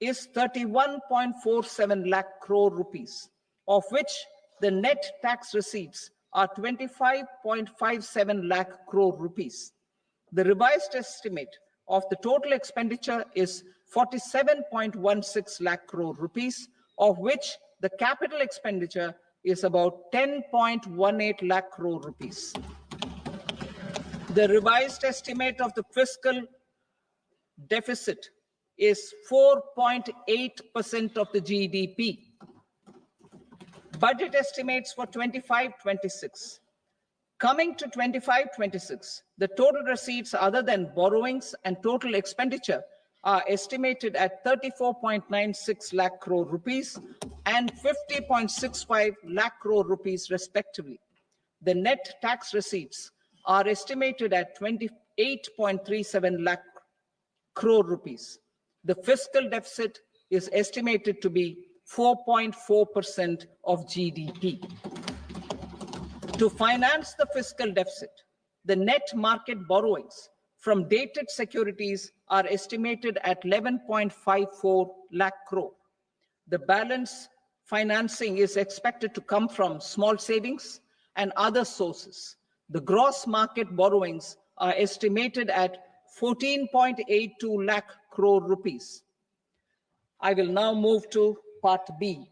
[SPEAKER 2] is 31.47 lakh crore rupees, of which the net tax receipts are 25.57 lakh crore rupees. The revised estimate of the total expenditure is 47.16 lakh crore rupees, of which the capital expenditure is about 10.18 lakh crore rupees. The revised estimate of the fiscal deficit is 4.8% of the GDP. Budget estimates for 25-26. Coming to 25-26, the total receipts other than borrowings and total expenditure are estimated at 34.96 lakh crore rupees and 50.65 lakh crore rupees respectively. The net tax receipts are estimated at 28.37 lakh crore rupees. The fiscal deficit is estimated to be 4.4% of GDP. To finance the fiscal deficit, the net market borrowings from dated securities are estimated at 11.54 lakh crore. The balance financing is expected to come from small savings and other sources. The gross market borrowings are estimated at 14.82 lakh crore rupees. I will now move to Part B.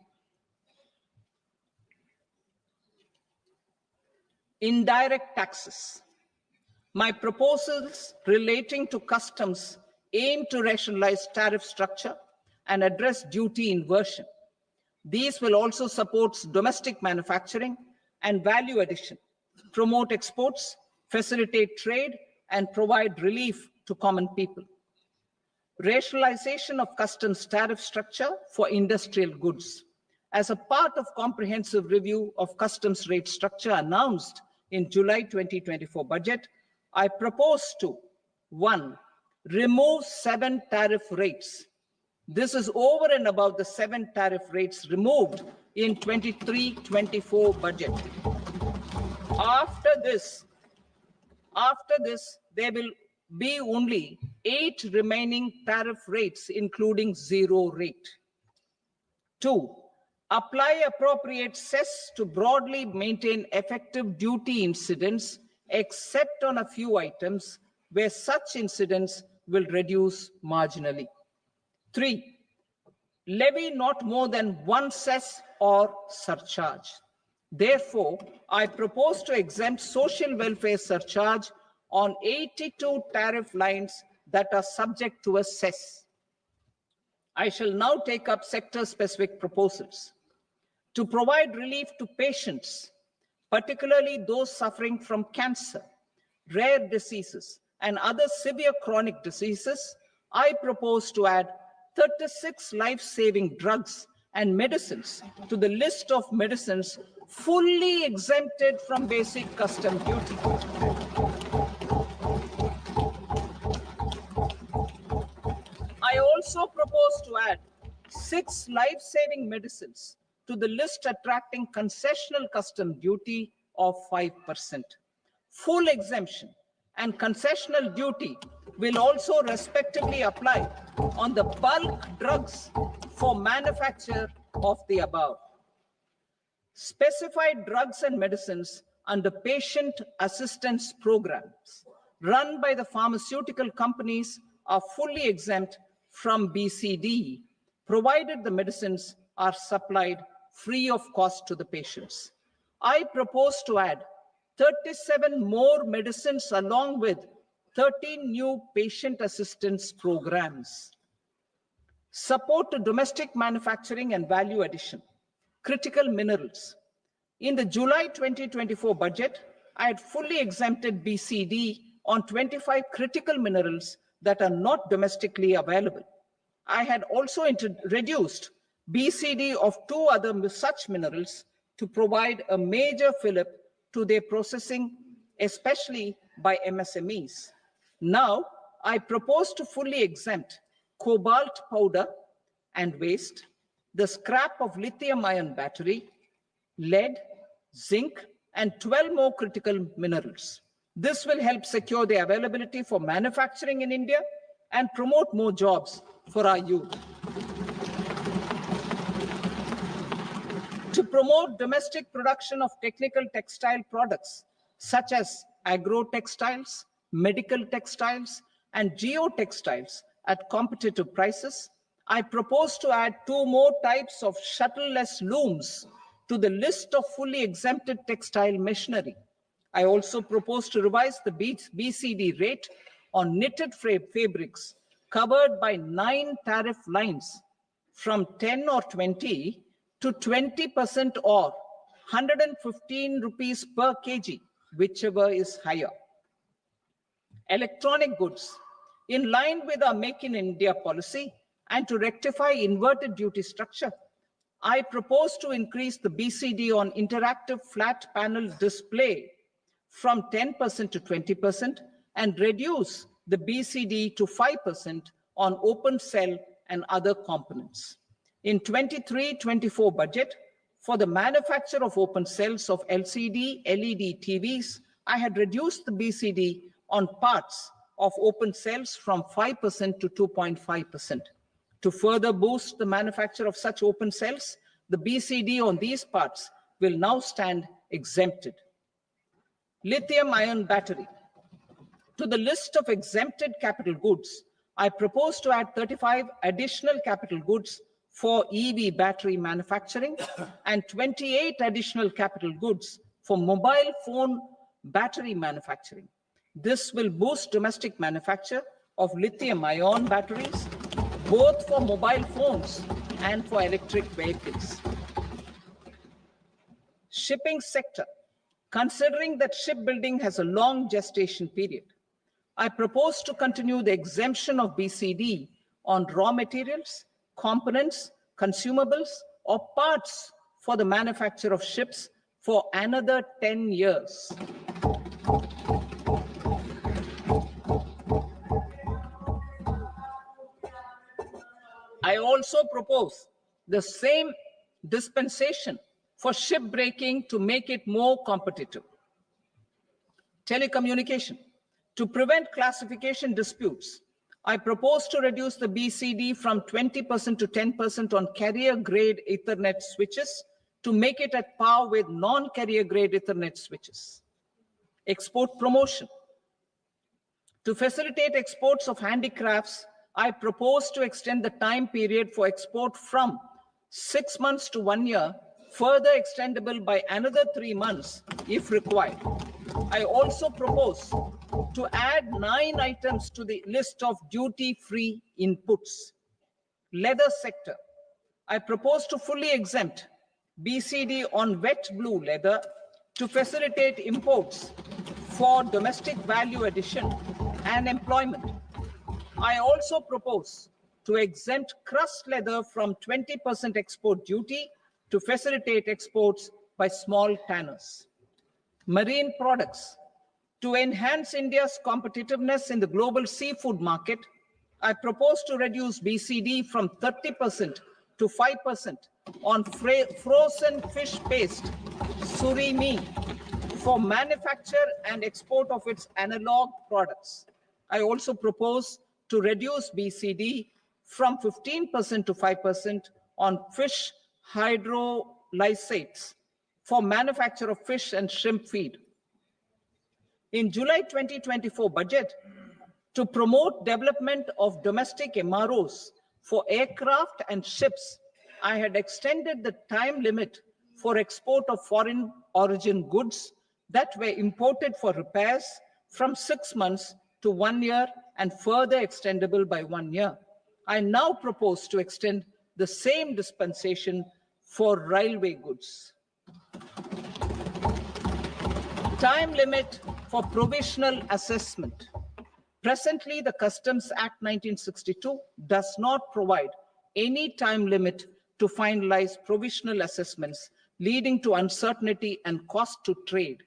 [SPEAKER 2] Indirect taxes. My proposals relating to customs aim to rationalize tariff structure and address duty inversion. These will also support domestic manufacturing and value addition, promote exports, facilitate trade, and provide relief to common people. Rationalization of customs tariff structure for industrial goods. As a part of comprehensive review of customs rate structure announced in July 2024 budget, I propose to 1. Remove 7 tariff rates. This is over and above the 7 tariff rates removed in 23-24 budget. After this, there will be only 8 remaining tariff rates, including 0 rate. 2. Apply appropriate cess to broadly maintain effective duty incidence, except on a few items where such incidence will reduce marginally. 3. Levy not more than 1 cess or surcharge. Therefore, I propose to exempt social welfare surcharge on 82 tariff lines that are subject to a cess. I shall now take up sector-specific proposals. To provide relief to patients, particularly those suffering from cancer, rare diseases, and other severe chronic diseases, I propose to add 36 life-saving drugs and medicines to the list of medicines fully exempted from basic custom duty. I also propose to add 6 life-saving medicines to the list attracting concessional custom duty of 5%. Full exemption and concessional duty will also respectively apply on the bulk drugs for manufacture of the above. Specified drugs and medicines under patient assistance programs run by the pharmaceutical companies are fully exempt from BCD, provided the medicines are supplied free of cost to the patients. I propose to add 37 more medicines along with 13 new patient assistance programs. Support to domestic manufacturing and value addition. Critical minerals. In the July 2024 budget, I had fully exempted BCD on 25 critical minerals that are not domestically available. I had also reduced BCD of 2 other such minerals to provide a major fillip to their processing, especially by MSMEs. Now, I propose to fully exempt cobalt powder and waste, the scrap of lithium-ion battery, lead, zinc, and 12 more critical minerals. This will help secure the availability for manufacturing in India and promote more jobs for our youth. To promote domestic production of technical textile products, such as agro-textiles, medical textiles, and geotextiles at competitive prices, I propose to add 2 more types of shuttle-less looms to the list of fully exempted textile machinery. I also propose to revise the BCD rate on knitted fabrics covered by 9 tariff lines from 10 or 20 to 20% or 115 rupees per kg, whichever is higher. Electronic goods. In line with our Make in India policy and to rectify inverted duty structure, I propose to increase the BCD on interactive flat panel display from 10% to 20% and reduce the BCD to 5% on open cell and other components. In 23-24 budget, for the manufacture of open cells of LCD, LED TVs, I had reduced the BCD on parts of open cells from 5% to 2.5%. To further boost the manufacture of such open cells, the BCD on these parts will now stand exempted. Lithium-ion battery. To the list of exempted capital goods, I propose to add 35 additional capital goods for EV battery manufacturing and 28 additional capital goods for mobile phone battery manufacturing. This will boost domestic manufacture of lithium-ion batteries, both for mobile phones and for electric vehicles. Shipping sector. Considering that shipbuilding has a long gestation period, I propose to continue the exemption of BCD on raw materials, components, consumables, or parts for the manufacture of ships for another 10 years. I also propose the same dispensation for shipbreaking to make it more competitive. Telecommunication. To prevent classification disputes, I propose to reduce the BCD from 20% to 10% on carrier-grade Ethernet switches to make it at par with non-carrier-grade Ethernet switches. Export promotion. To facilitate exports of handicrafts, I propose to extend the time period for export from 6 months to 1 year, further extendable by another 3 months if required. I also propose to add 9 items to the list of duty-free inputs. Leather sector. I propose to fully exempt BCD on wet blue leather to facilitate imports for domestic value addition and employment. I also propose to exempt crust leather from 20% export duty to facilitate exports by small tanners. Marine products. To enhance India's competitiveness in the global seafood market, I propose to reduce BCD from 30% to 5% on frozen fish paste, surimi, for manufacture and export of its analog products. I also propose to reduce BCD from 15% to 5% on fish hydrolysates for manufacture of fish and shrimp feed. In July 2024 budget, to promote development of domestic MROs for aircraft and ships, I had extended the time limit for export of foreign origin goods that were imported for repairs from 6 months to 1 year and further extendable by 1 year. I now propose to extend the same dispensation for railway goods. Time limit for provisional assessment. Presently, the Customs Act 1962 does not provide any time limit to finalize provisional assessments, leading to uncertainty and cost to trade.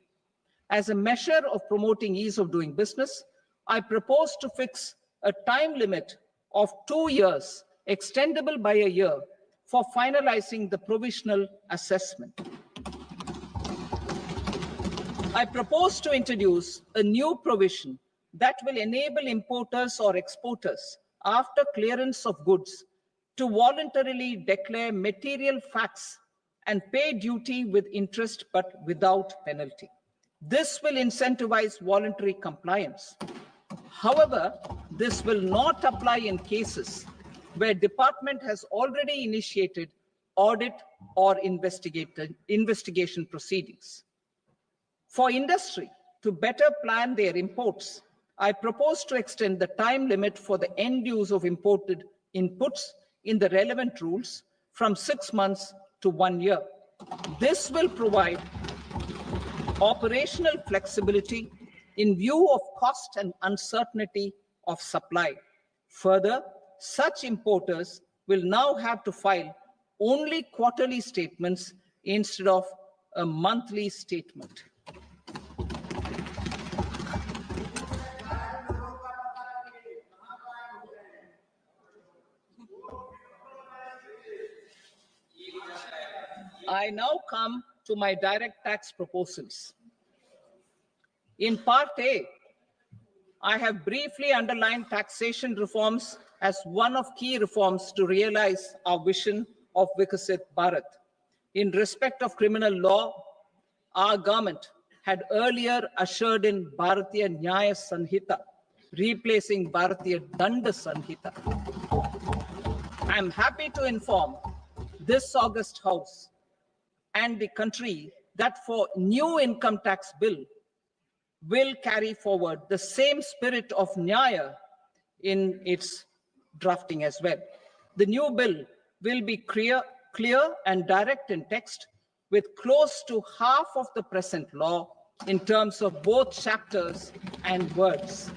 [SPEAKER 2] As a measure of promoting ease of doing business, I propose to fix a time limit of 2 years, extendable by a year, for finalizing the provisional assessment. I propose to introduce a new provision that will enable importers or exporters, after clearance of goods, to voluntarily declare material facts and pay duty with interest but without penalty. This will incentivize voluntary compliance. However, this will not apply in cases where department has already initiated audit or investigation proceedings. For industry to better plan their imports, I propose to extend the time limit for the end use of imported inputs in the relevant rules from 6 months to 1 year. This will provide operational flexibility in view of cost and uncertainty of supply. Further, such importers will now have to file only quarterly statements instead of a monthly statement. I now come to my direct tax proposals. In Part A, I have briefly underlined taxation reforms as one of key reforms to realize our vision of Vikasit Bharat. In respect of criminal law, our government had earlier ushered in Bharatiya Nyaya Sanhita, replacing Bharatiya Danda Sanhita. I am happy to inform this august House and the country that for new income tax bill will carry forward the same spirit of Nyaya in its drafting as well. The new bill will be clear and direct in text, with close to half of the present law in terms of both chapters and words.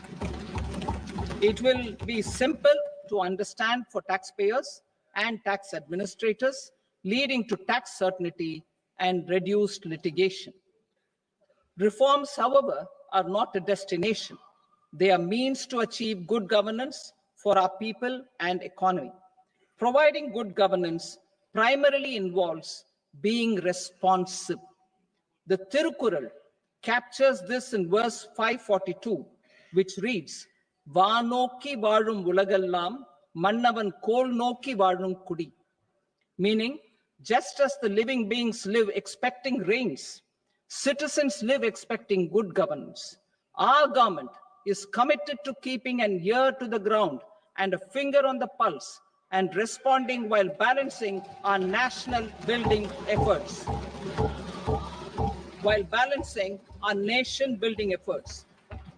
[SPEAKER 2] It will be simple to understand for taxpayers and tax administrators, leading to tax certainty and reduced litigation. Reforms, however, are not a destination. They are means to achieve good governance for our people and economy. Providing good governance primarily involves being responsive. The Tirukural captures this in verse 542, which reads, "Vaanokki vaazhum ulagallam, mannavan kol nokki vaazhum kudi," meaning, just as the living beings live expecting rains, citizens live expecting good governance. Our government is committed to keeping an ear to the ground and a finger on the pulse and responding while balancing our national building efforts.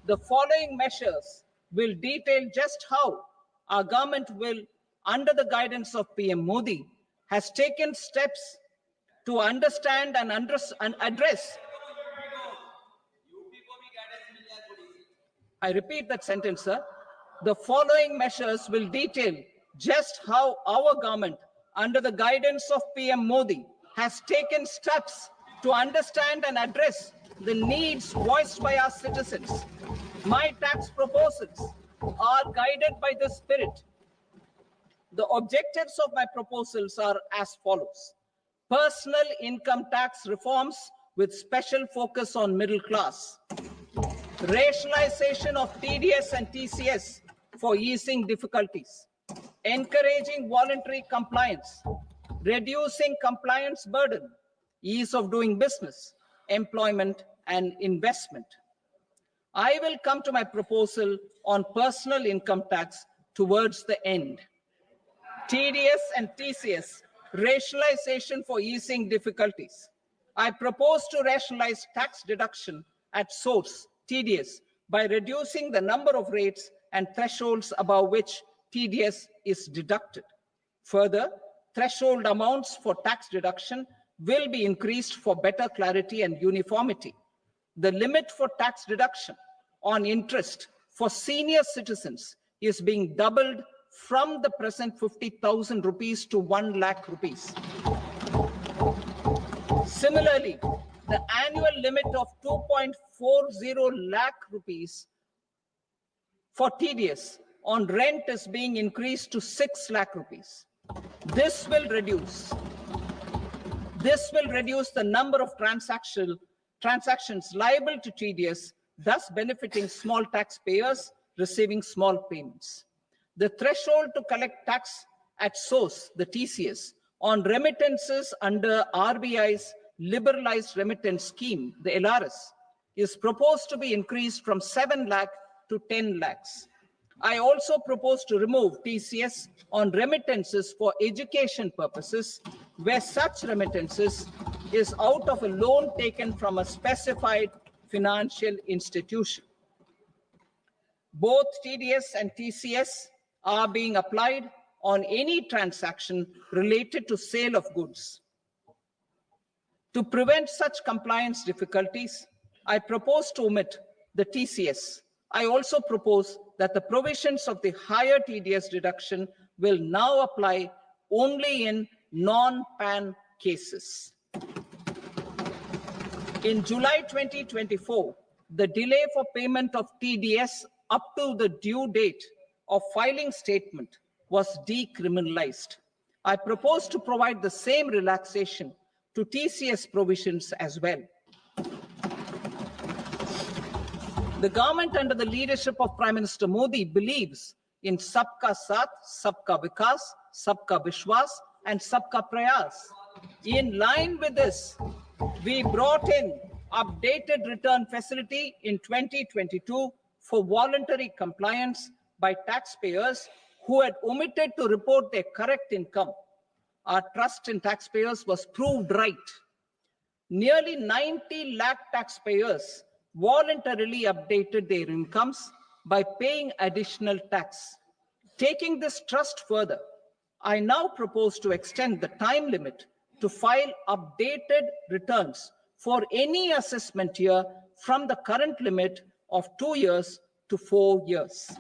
[SPEAKER 2] The following measures will detail just how our government will, under the guidance of PM Modi, has taken steps to understand and address. I repeat that sentence, sir. The following measures will detail just how our government, under the guidance of PM Modi, has taken steps to understand and address the needs voiced by our citizens. My tax proposals are guided by this spirit. The objectives of my proposals are as follows. Personal income tax reforms with special focus on middle class. Rationalization of TDS and TCS for easing difficulties. Encouraging voluntary compliance. Reducing compliance burden. Ease of doing business, employment, and investment. I will come to my proposal on personal income tax towards the end. TDS and TCS, rationalization for easing difficulties. I propose to rationalize tax deduction at source, TDS, by reducing the number of rates and thresholds above which TDS is deducted. Further, threshold amounts for tax deduction will be increased for better clarity and uniformity. The limit for tax deduction on interest for senior citizens is being doubled from the present 50,000 rupees to 1 lakh rupees. Similarly, the annual limit of 2.40 lakh rupees for TDS on rent is being increased to 6 lakh rupees. This will reduce the number of transactions liable to TDS, thus benefiting small taxpayers receiving small payments. The threshold to collect tax at source, the TCS, on remittances under RBI's liberalized remittance scheme, the LRS, is proposed to be increased from 7 lakh to 10 lakhs. I also propose to remove TCS on remittances for education purposes, where such remittances is out of a loan taken from a specified financial institution. Both TDS and TCS are being applied on any transaction related to sale of goods. To prevent such compliance difficulties, I propose to omit the TCS. I also propose that the provisions of the higher TDS deduction will now apply only in non-PAN cases. In July 2024, the delay for payment of TDS up to the due date of filing statement was decriminalized. I propose to provide the same relaxation to TCS provisions as well. The government under the leadership of Prime Minister Modi believes in Sabka Saath, Sabka Vikas, Sabka Vishwas, and Sabka Prayas. In line with this, we brought in updated return facility in 2022 for voluntary compliance by taxpayers who had omitted to report their correct income. Our trust in taxpayers was proved right. Nearly 90 lakh taxpayers voluntarily updated their incomes by paying additional tax. Taking this trust further, I now propose to extend the time limit to file updated returns for any assessment year from the current limit of 2 years to 4 years.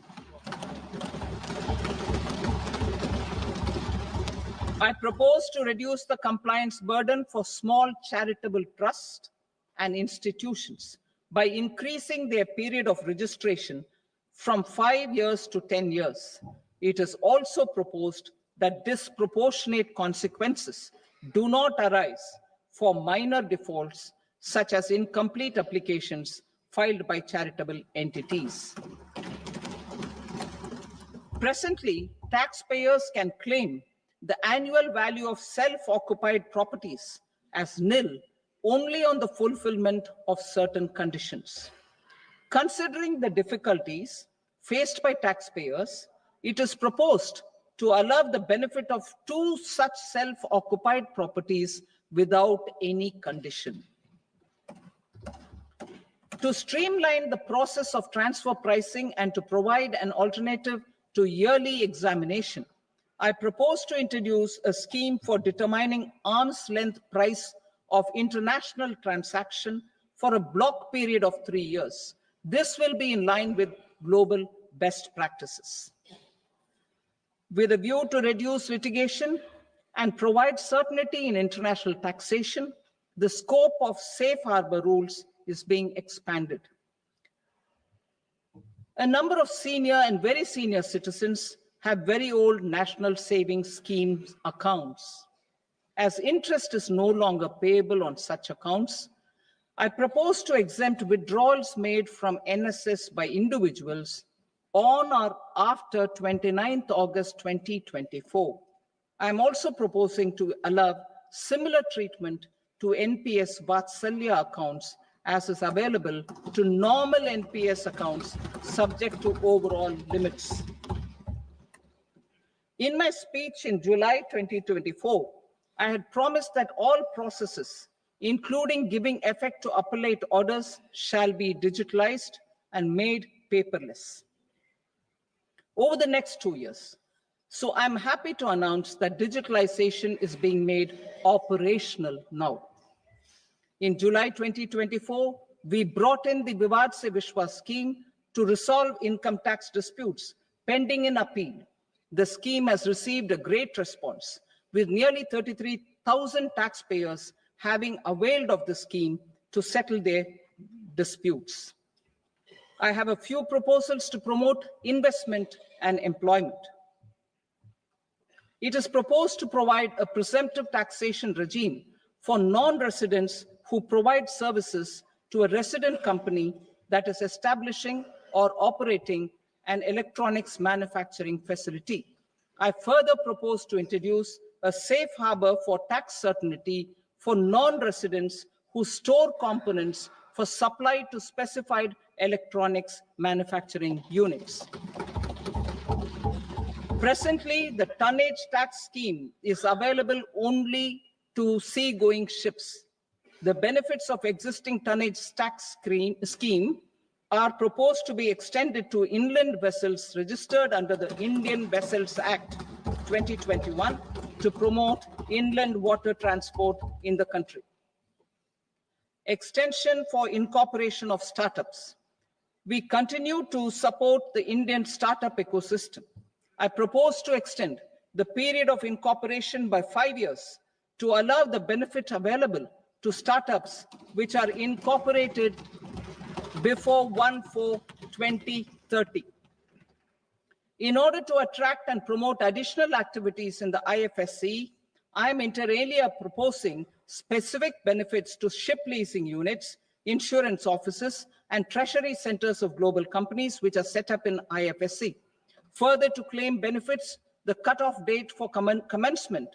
[SPEAKER 2] I propose to reduce the compliance burden for small charitable trusts and institutions by increasing their period of registration from 5 years to 10 years. It is also proposed that disproportionate consequences do not arise for minor defaults, such as incomplete applications filed by charitable entities. Presently, taxpayers can claim the annual value of self-occupied properties as nil only on the fulfillment of certain conditions. Considering the difficulties faced by taxpayers, it is proposed to allow the benefit of 2 such self-occupied properties without any condition. To streamline the process of transfer pricing and to provide an alternative to yearly examination, I propose to introduce a scheme for determining arm's length price of international transaction for a block period of 3 years. This will be in line with global best practices. With a view to reduce litigation and provide certainty in international taxation, the scope of safe harbor rules is being expanded. A number of senior and very senior citizens have very old national savings schemes accounts. As interest is no longer payable on such accounts, I propose to exempt withdrawals made from NSS by individuals on or after 29th August 2024. I am also proposing to allow similar treatment to NPS Vatsalya accounts as is available to normal NPS accounts subject to overall limits. In my speech in July 2024, I had promised that all processes, including giving effect to appellate orders, shall be digitalized and made paperless over the next 2 years. So I'm happy to announce that digitalization is being made operational now. In July 2024, we brought in the Vivad Se Vishwas scheme to resolve income tax disputes pending in appeal. The scheme has received a great response, with nearly 33,000 taxpayers having availed of the scheme to settle their disputes. I have a few proposals to promote investment and employment. It is proposed to provide a presumptive taxation regime for non-residents who provide services to a resident company that is establishing or operating an electronics manufacturing facility. I further propose to introduce a safe harbor for tax certainty for non-residents who store components for supply to specified electronics manufacturing units. Presently, the tonnage tax scheme is available only to seagoing ships. The benefits of existing tonnage tax scheme are proposed to be extended to inland vessels registered under the Indian Vessels Act 2021 to promote inland water transport in the country. Extension for incorporation of startups. We continue to support the Indian startup ecosystem. I propose to extend the period of incorporation by 5 years to allow the benefit available to startups which are incorporated before 1/4/2030. In order to attract and promote additional activities in the IFSC, I am inter alia proposing specific benefits to ship leasing units, insurance offices, and treasury centers of global companies which are set up in IFSC. Further, to claim benefits, the cutoff date for commencement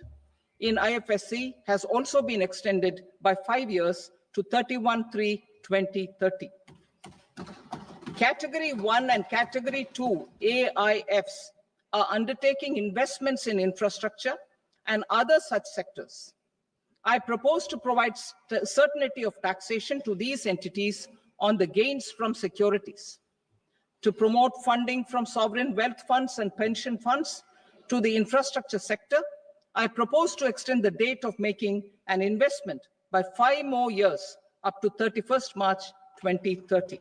[SPEAKER 2] in IFSC has also been extended by 5 years to 31/3/2030. Category 1 and Category 2 AIFs are undertaking investments in infrastructure and other such sectors. I propose to provide certainty of taxation to these entities on the gains from securities, to promote funding from sovereign wealth funds and pension funds to the infrastructure sector. I propose to extend the date of making an investment by 5 more years up to 31st March 2030.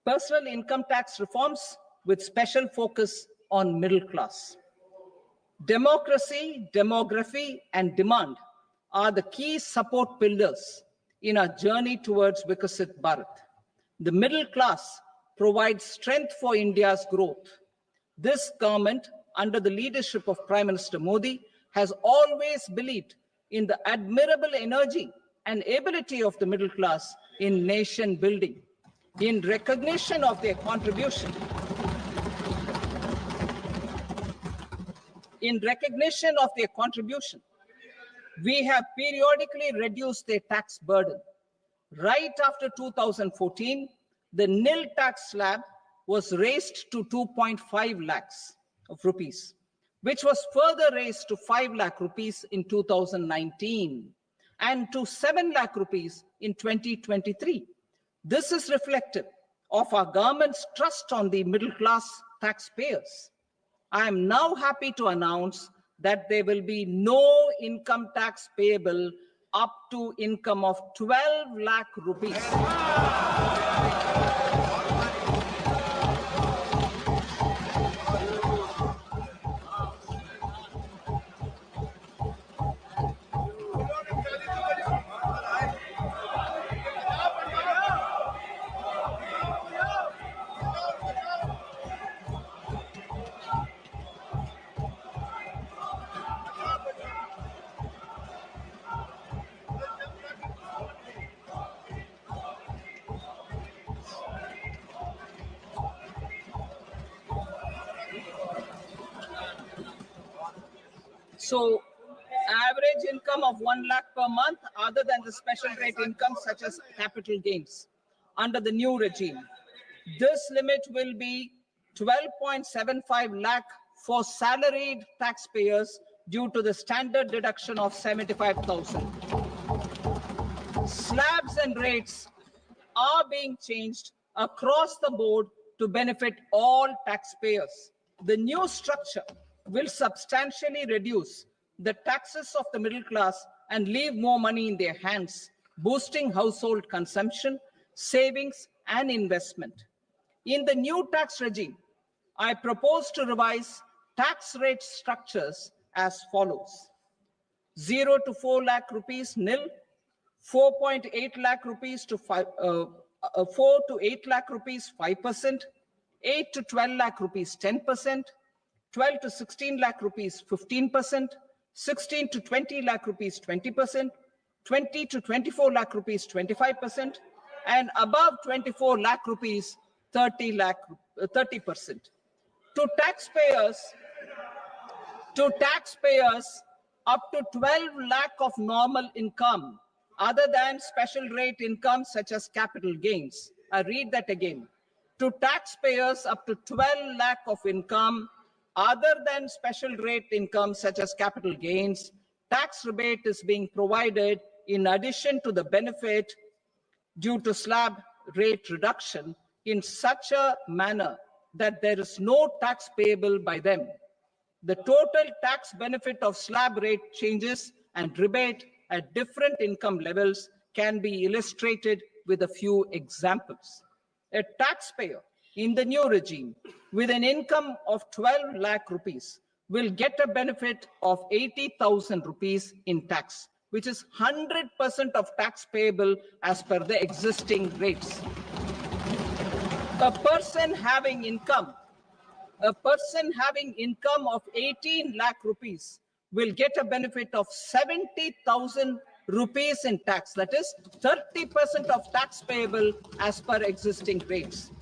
[SPEAKER 2] Personal income tax reforms with special focus on middle class. Democracy, demography, and demand are the key support pillars in our journey towards Vikasit Bharat. The middle class provides strength for India's growth. This government, under the leadership of Prime Minister Modi, has always believed in the admirable energy and ability of the middle class in nation building. In recognition of their contribution, we have periodically reduced their tax burden. Right after 2014, the nil tax slab was raised to 2.5 lakhs of rupees, which was further raised to 5 lakh rupees in 2019 and to 7 lakh rupees in 2023. This is reflective of our government's trust on the middle class taxpayers. I am now happy to announce that there will be no income tax payable up to income of 12 lakh rupees. So, average income of 1 lakh per month, other than the special rate income such as capital gains, under the new regime. This limit will be 12.75 lakh for salaried taxpayers due to the standard deduction of 75,000. Slabs and rates are being changed across the board to benefit all taxpayers. The new structure will substantially reduce the taxes of the middle class and leave more money in their hands, boosting household consumption, savings, and investment. In the new tax regime, I propose to revise tax rate structures as follows: 0 to 4 lakh rupees nil, 4.8 lakh rupees to 4 to 8 lakh rupees 5%, 8 to 12 lakh rupees 10%, 12 to 16 lakh rupees 15%, 16 to 20 lakh rupees 20%, 20 to 24 lakh rupees 25%, and above 24 lakh rupees 30%. To taxpayers up to 12 lakh of normal income, other than special rate income such as capital gains. I read that again. To taxpayers up to 12 lakh of income, other than special rate income such as capital gains, tax rebate is being provided in addition to the benefit due to slab rate reduction in such a manner that there is no tax payable by them. The total tax benefit of slab rate changes and rebate at different income levels can be illustrated with a few examples. A taxpayer in the new regime with an income of 12 lakh rupees will get a benefit of 80,000 rupees in tax, which is 100% of tax payable as per the existing rates. A person having income A person having income of 18 lakh rupees will get a benefit of 70,000 rupees in tax. That is 30% of tax payable as per existing rates.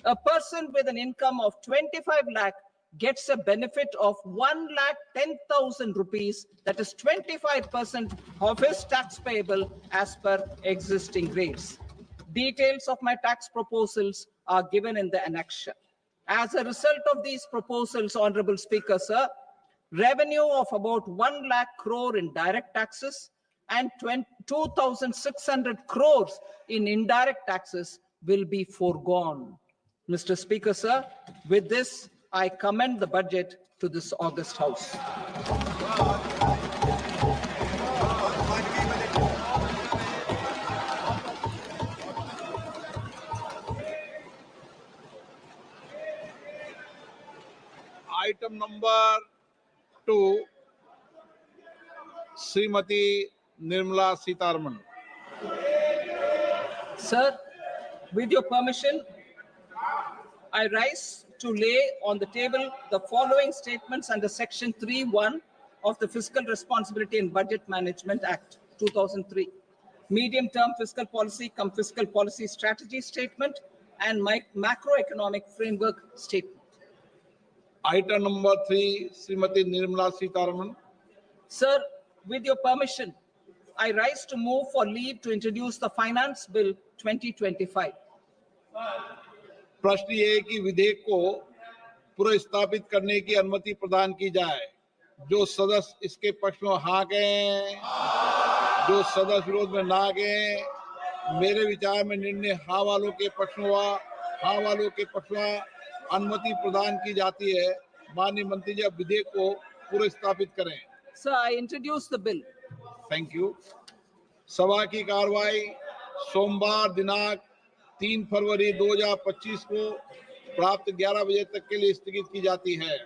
[SPEAKER 2] A person with an income of 25 lakh gets a benefit of 1,10,000 rupees, that is 25% of his tax payable as per existing rates. Details of my tax proposals are given in the annexure. As a result of these proposals, Honorable Speaker, sir, revenue of about 1 lakh crore in direct taxes and 2,600 crores in indirect taxes will be foregone. Mr. Speaker, sir, with this, I commend the budget to this august House.
[SPEAKER 1] Item number 2, Srimati Nirmala Sitharaman.
[SPEAKER 2] Sir, with your permission, I rise to lay on the table the following statements under Section 3(1) of the Fiscal Responsibility and Budget Management Act 2003. Medium-term fiscal policy cum fiscal policy strategy statement and macroeconomic framework statement.
[SPEAKER 1] Item number 3, Srimati Nirmala Sitharaman.
[SPEAKER 2] Sir, with your permission, I rise to move for leave to introduce the Finance Bill 2025.
[SPEAKER 1] प्रश्न ये है कि विधेयक को पुनर्स्थापित करने की अनुमति प्रदान की जाए। जो सदस्य इसके पक्ष में हाँ कहें, जो सदस्य विरोध में ना कहें। मेरे विचार में निर्णय हाँ वालों के पक्ष में हुआ, हाँ वालों के पक्ष में अनुमति प्रदान की जाती है। माननीय मंत्री जी, अब विधेयक को पुनर्स्थापित करें।
[SPEAKER 2] Sir, I introduce the bill.
[SPEAKER 1] Thank you. सभा की कार्रवाई सोमवार दिनांक 3 फरवरी 2025 को प्राप्त 11 बजे तक के लिए स्थगित की जाती है।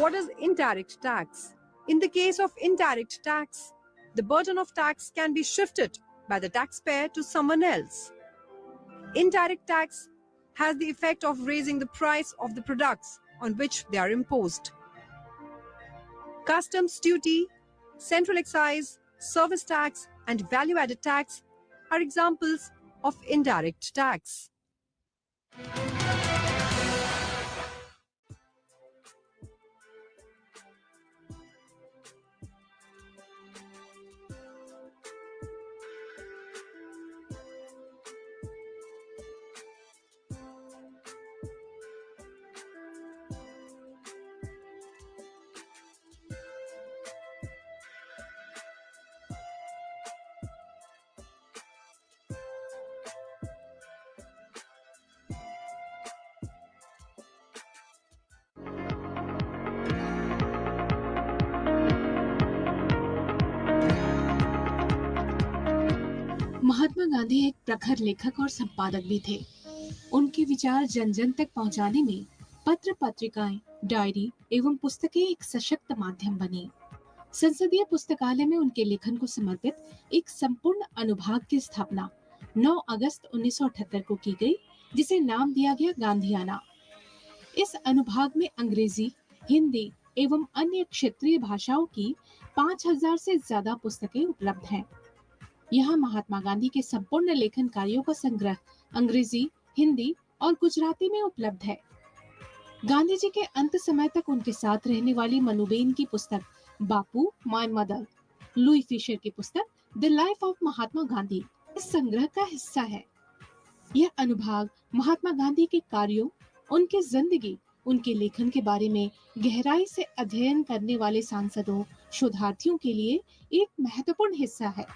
[SPEAKER 3] What is indirect tax? In the case of indirect tax, the burden of tax can be shifted by the taxpayer to someone else. Indirect tax has the effect of raising the price of the products on which they are imposed. Customs duty, central excise, service tax, and value-added tax are examples of indirect tax.
[SPEAKER 4] Mahatma Gandhi एक प्रखर लेखक और संपादक भी थे। उनके विचार जन जन तक पहुंचाने में पत्र पत्रिकाएं, डायरी एवं पुस्तकें एक सशक्त माध्यम बनी। संसदीय पुस्तकालय में उनके लेखन को समर्पित एक संपूर्ण अनुभाग की स्थापना 9 अगस्त 1978 को की गई, जिसे नाम दिया गया गांधीयाना। इस अनुभाग में अंग्रेजी, हिंदी एवं अन्य क्षेत्रीय भाषाओं की 5000 से ज्यादा पुस्तकें उपलब्ध हैं। यहाँ महात्मा गांधी के संपूर्ण लेखन कार्यों का संग्रह अंग्रेजी, हिंदी और गुजराती में उपलब्ध है। गांधी जी के अंत समय तक उनके साथ रहने वाली मनुबेन की पुस्तक बापू माय मदर, लुई फिशर की पुस्तक the life of Mahatma Gandhi इस संग्रह का हिस्सा है। यह अनुभाग महात्मा गांधी के कार्यों, उनकी जिंदगी, उनके लेखन के बारे में गहराई से अध्ययन करने वाले सांसदों, शोधार्थियों के लिए एक महत्वपूर्ण हिस्सा है।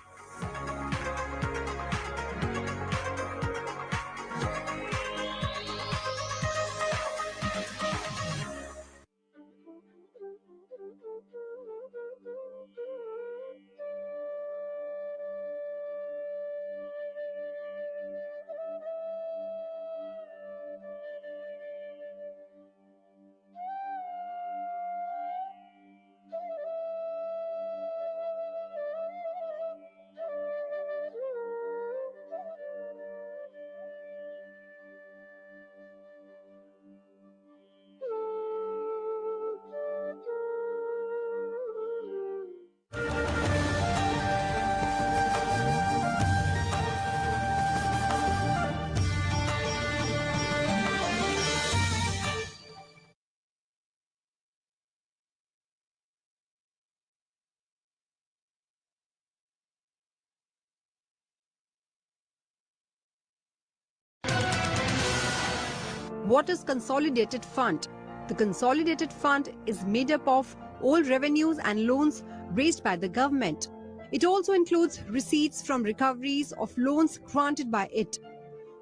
[SPEAKER 3] What is Consolidated Fund? The Consolidated Fund is made up of all revenues and loans raised by the government. It also includes receipts from recoveries of loans granted by it.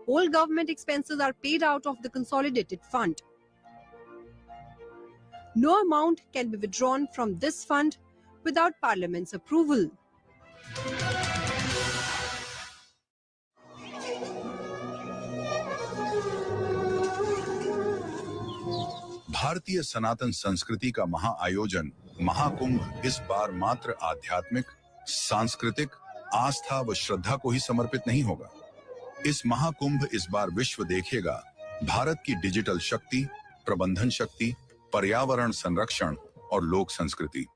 [SPEAKER 3] All government expenses are paid out of the Consolidated Fund. No amount can be withdrawn from this fund without Parliament's approval.
[SPEAKER 5] भारतीय सनातन संस्कृति का महाआयोजन महाकुंभ इस बार मात्र आध्यात्मिक, सांस्कृतिक, आस्था व श्रद्धा को ही समर्पित नहीं होगा। इस महाकुंभ इस बार विश्व देखेगा भारत की डिजिटल शक्ति, प्रबंधन शक्ति, पर्यावरण संरक्षण और लोक संस्कृति।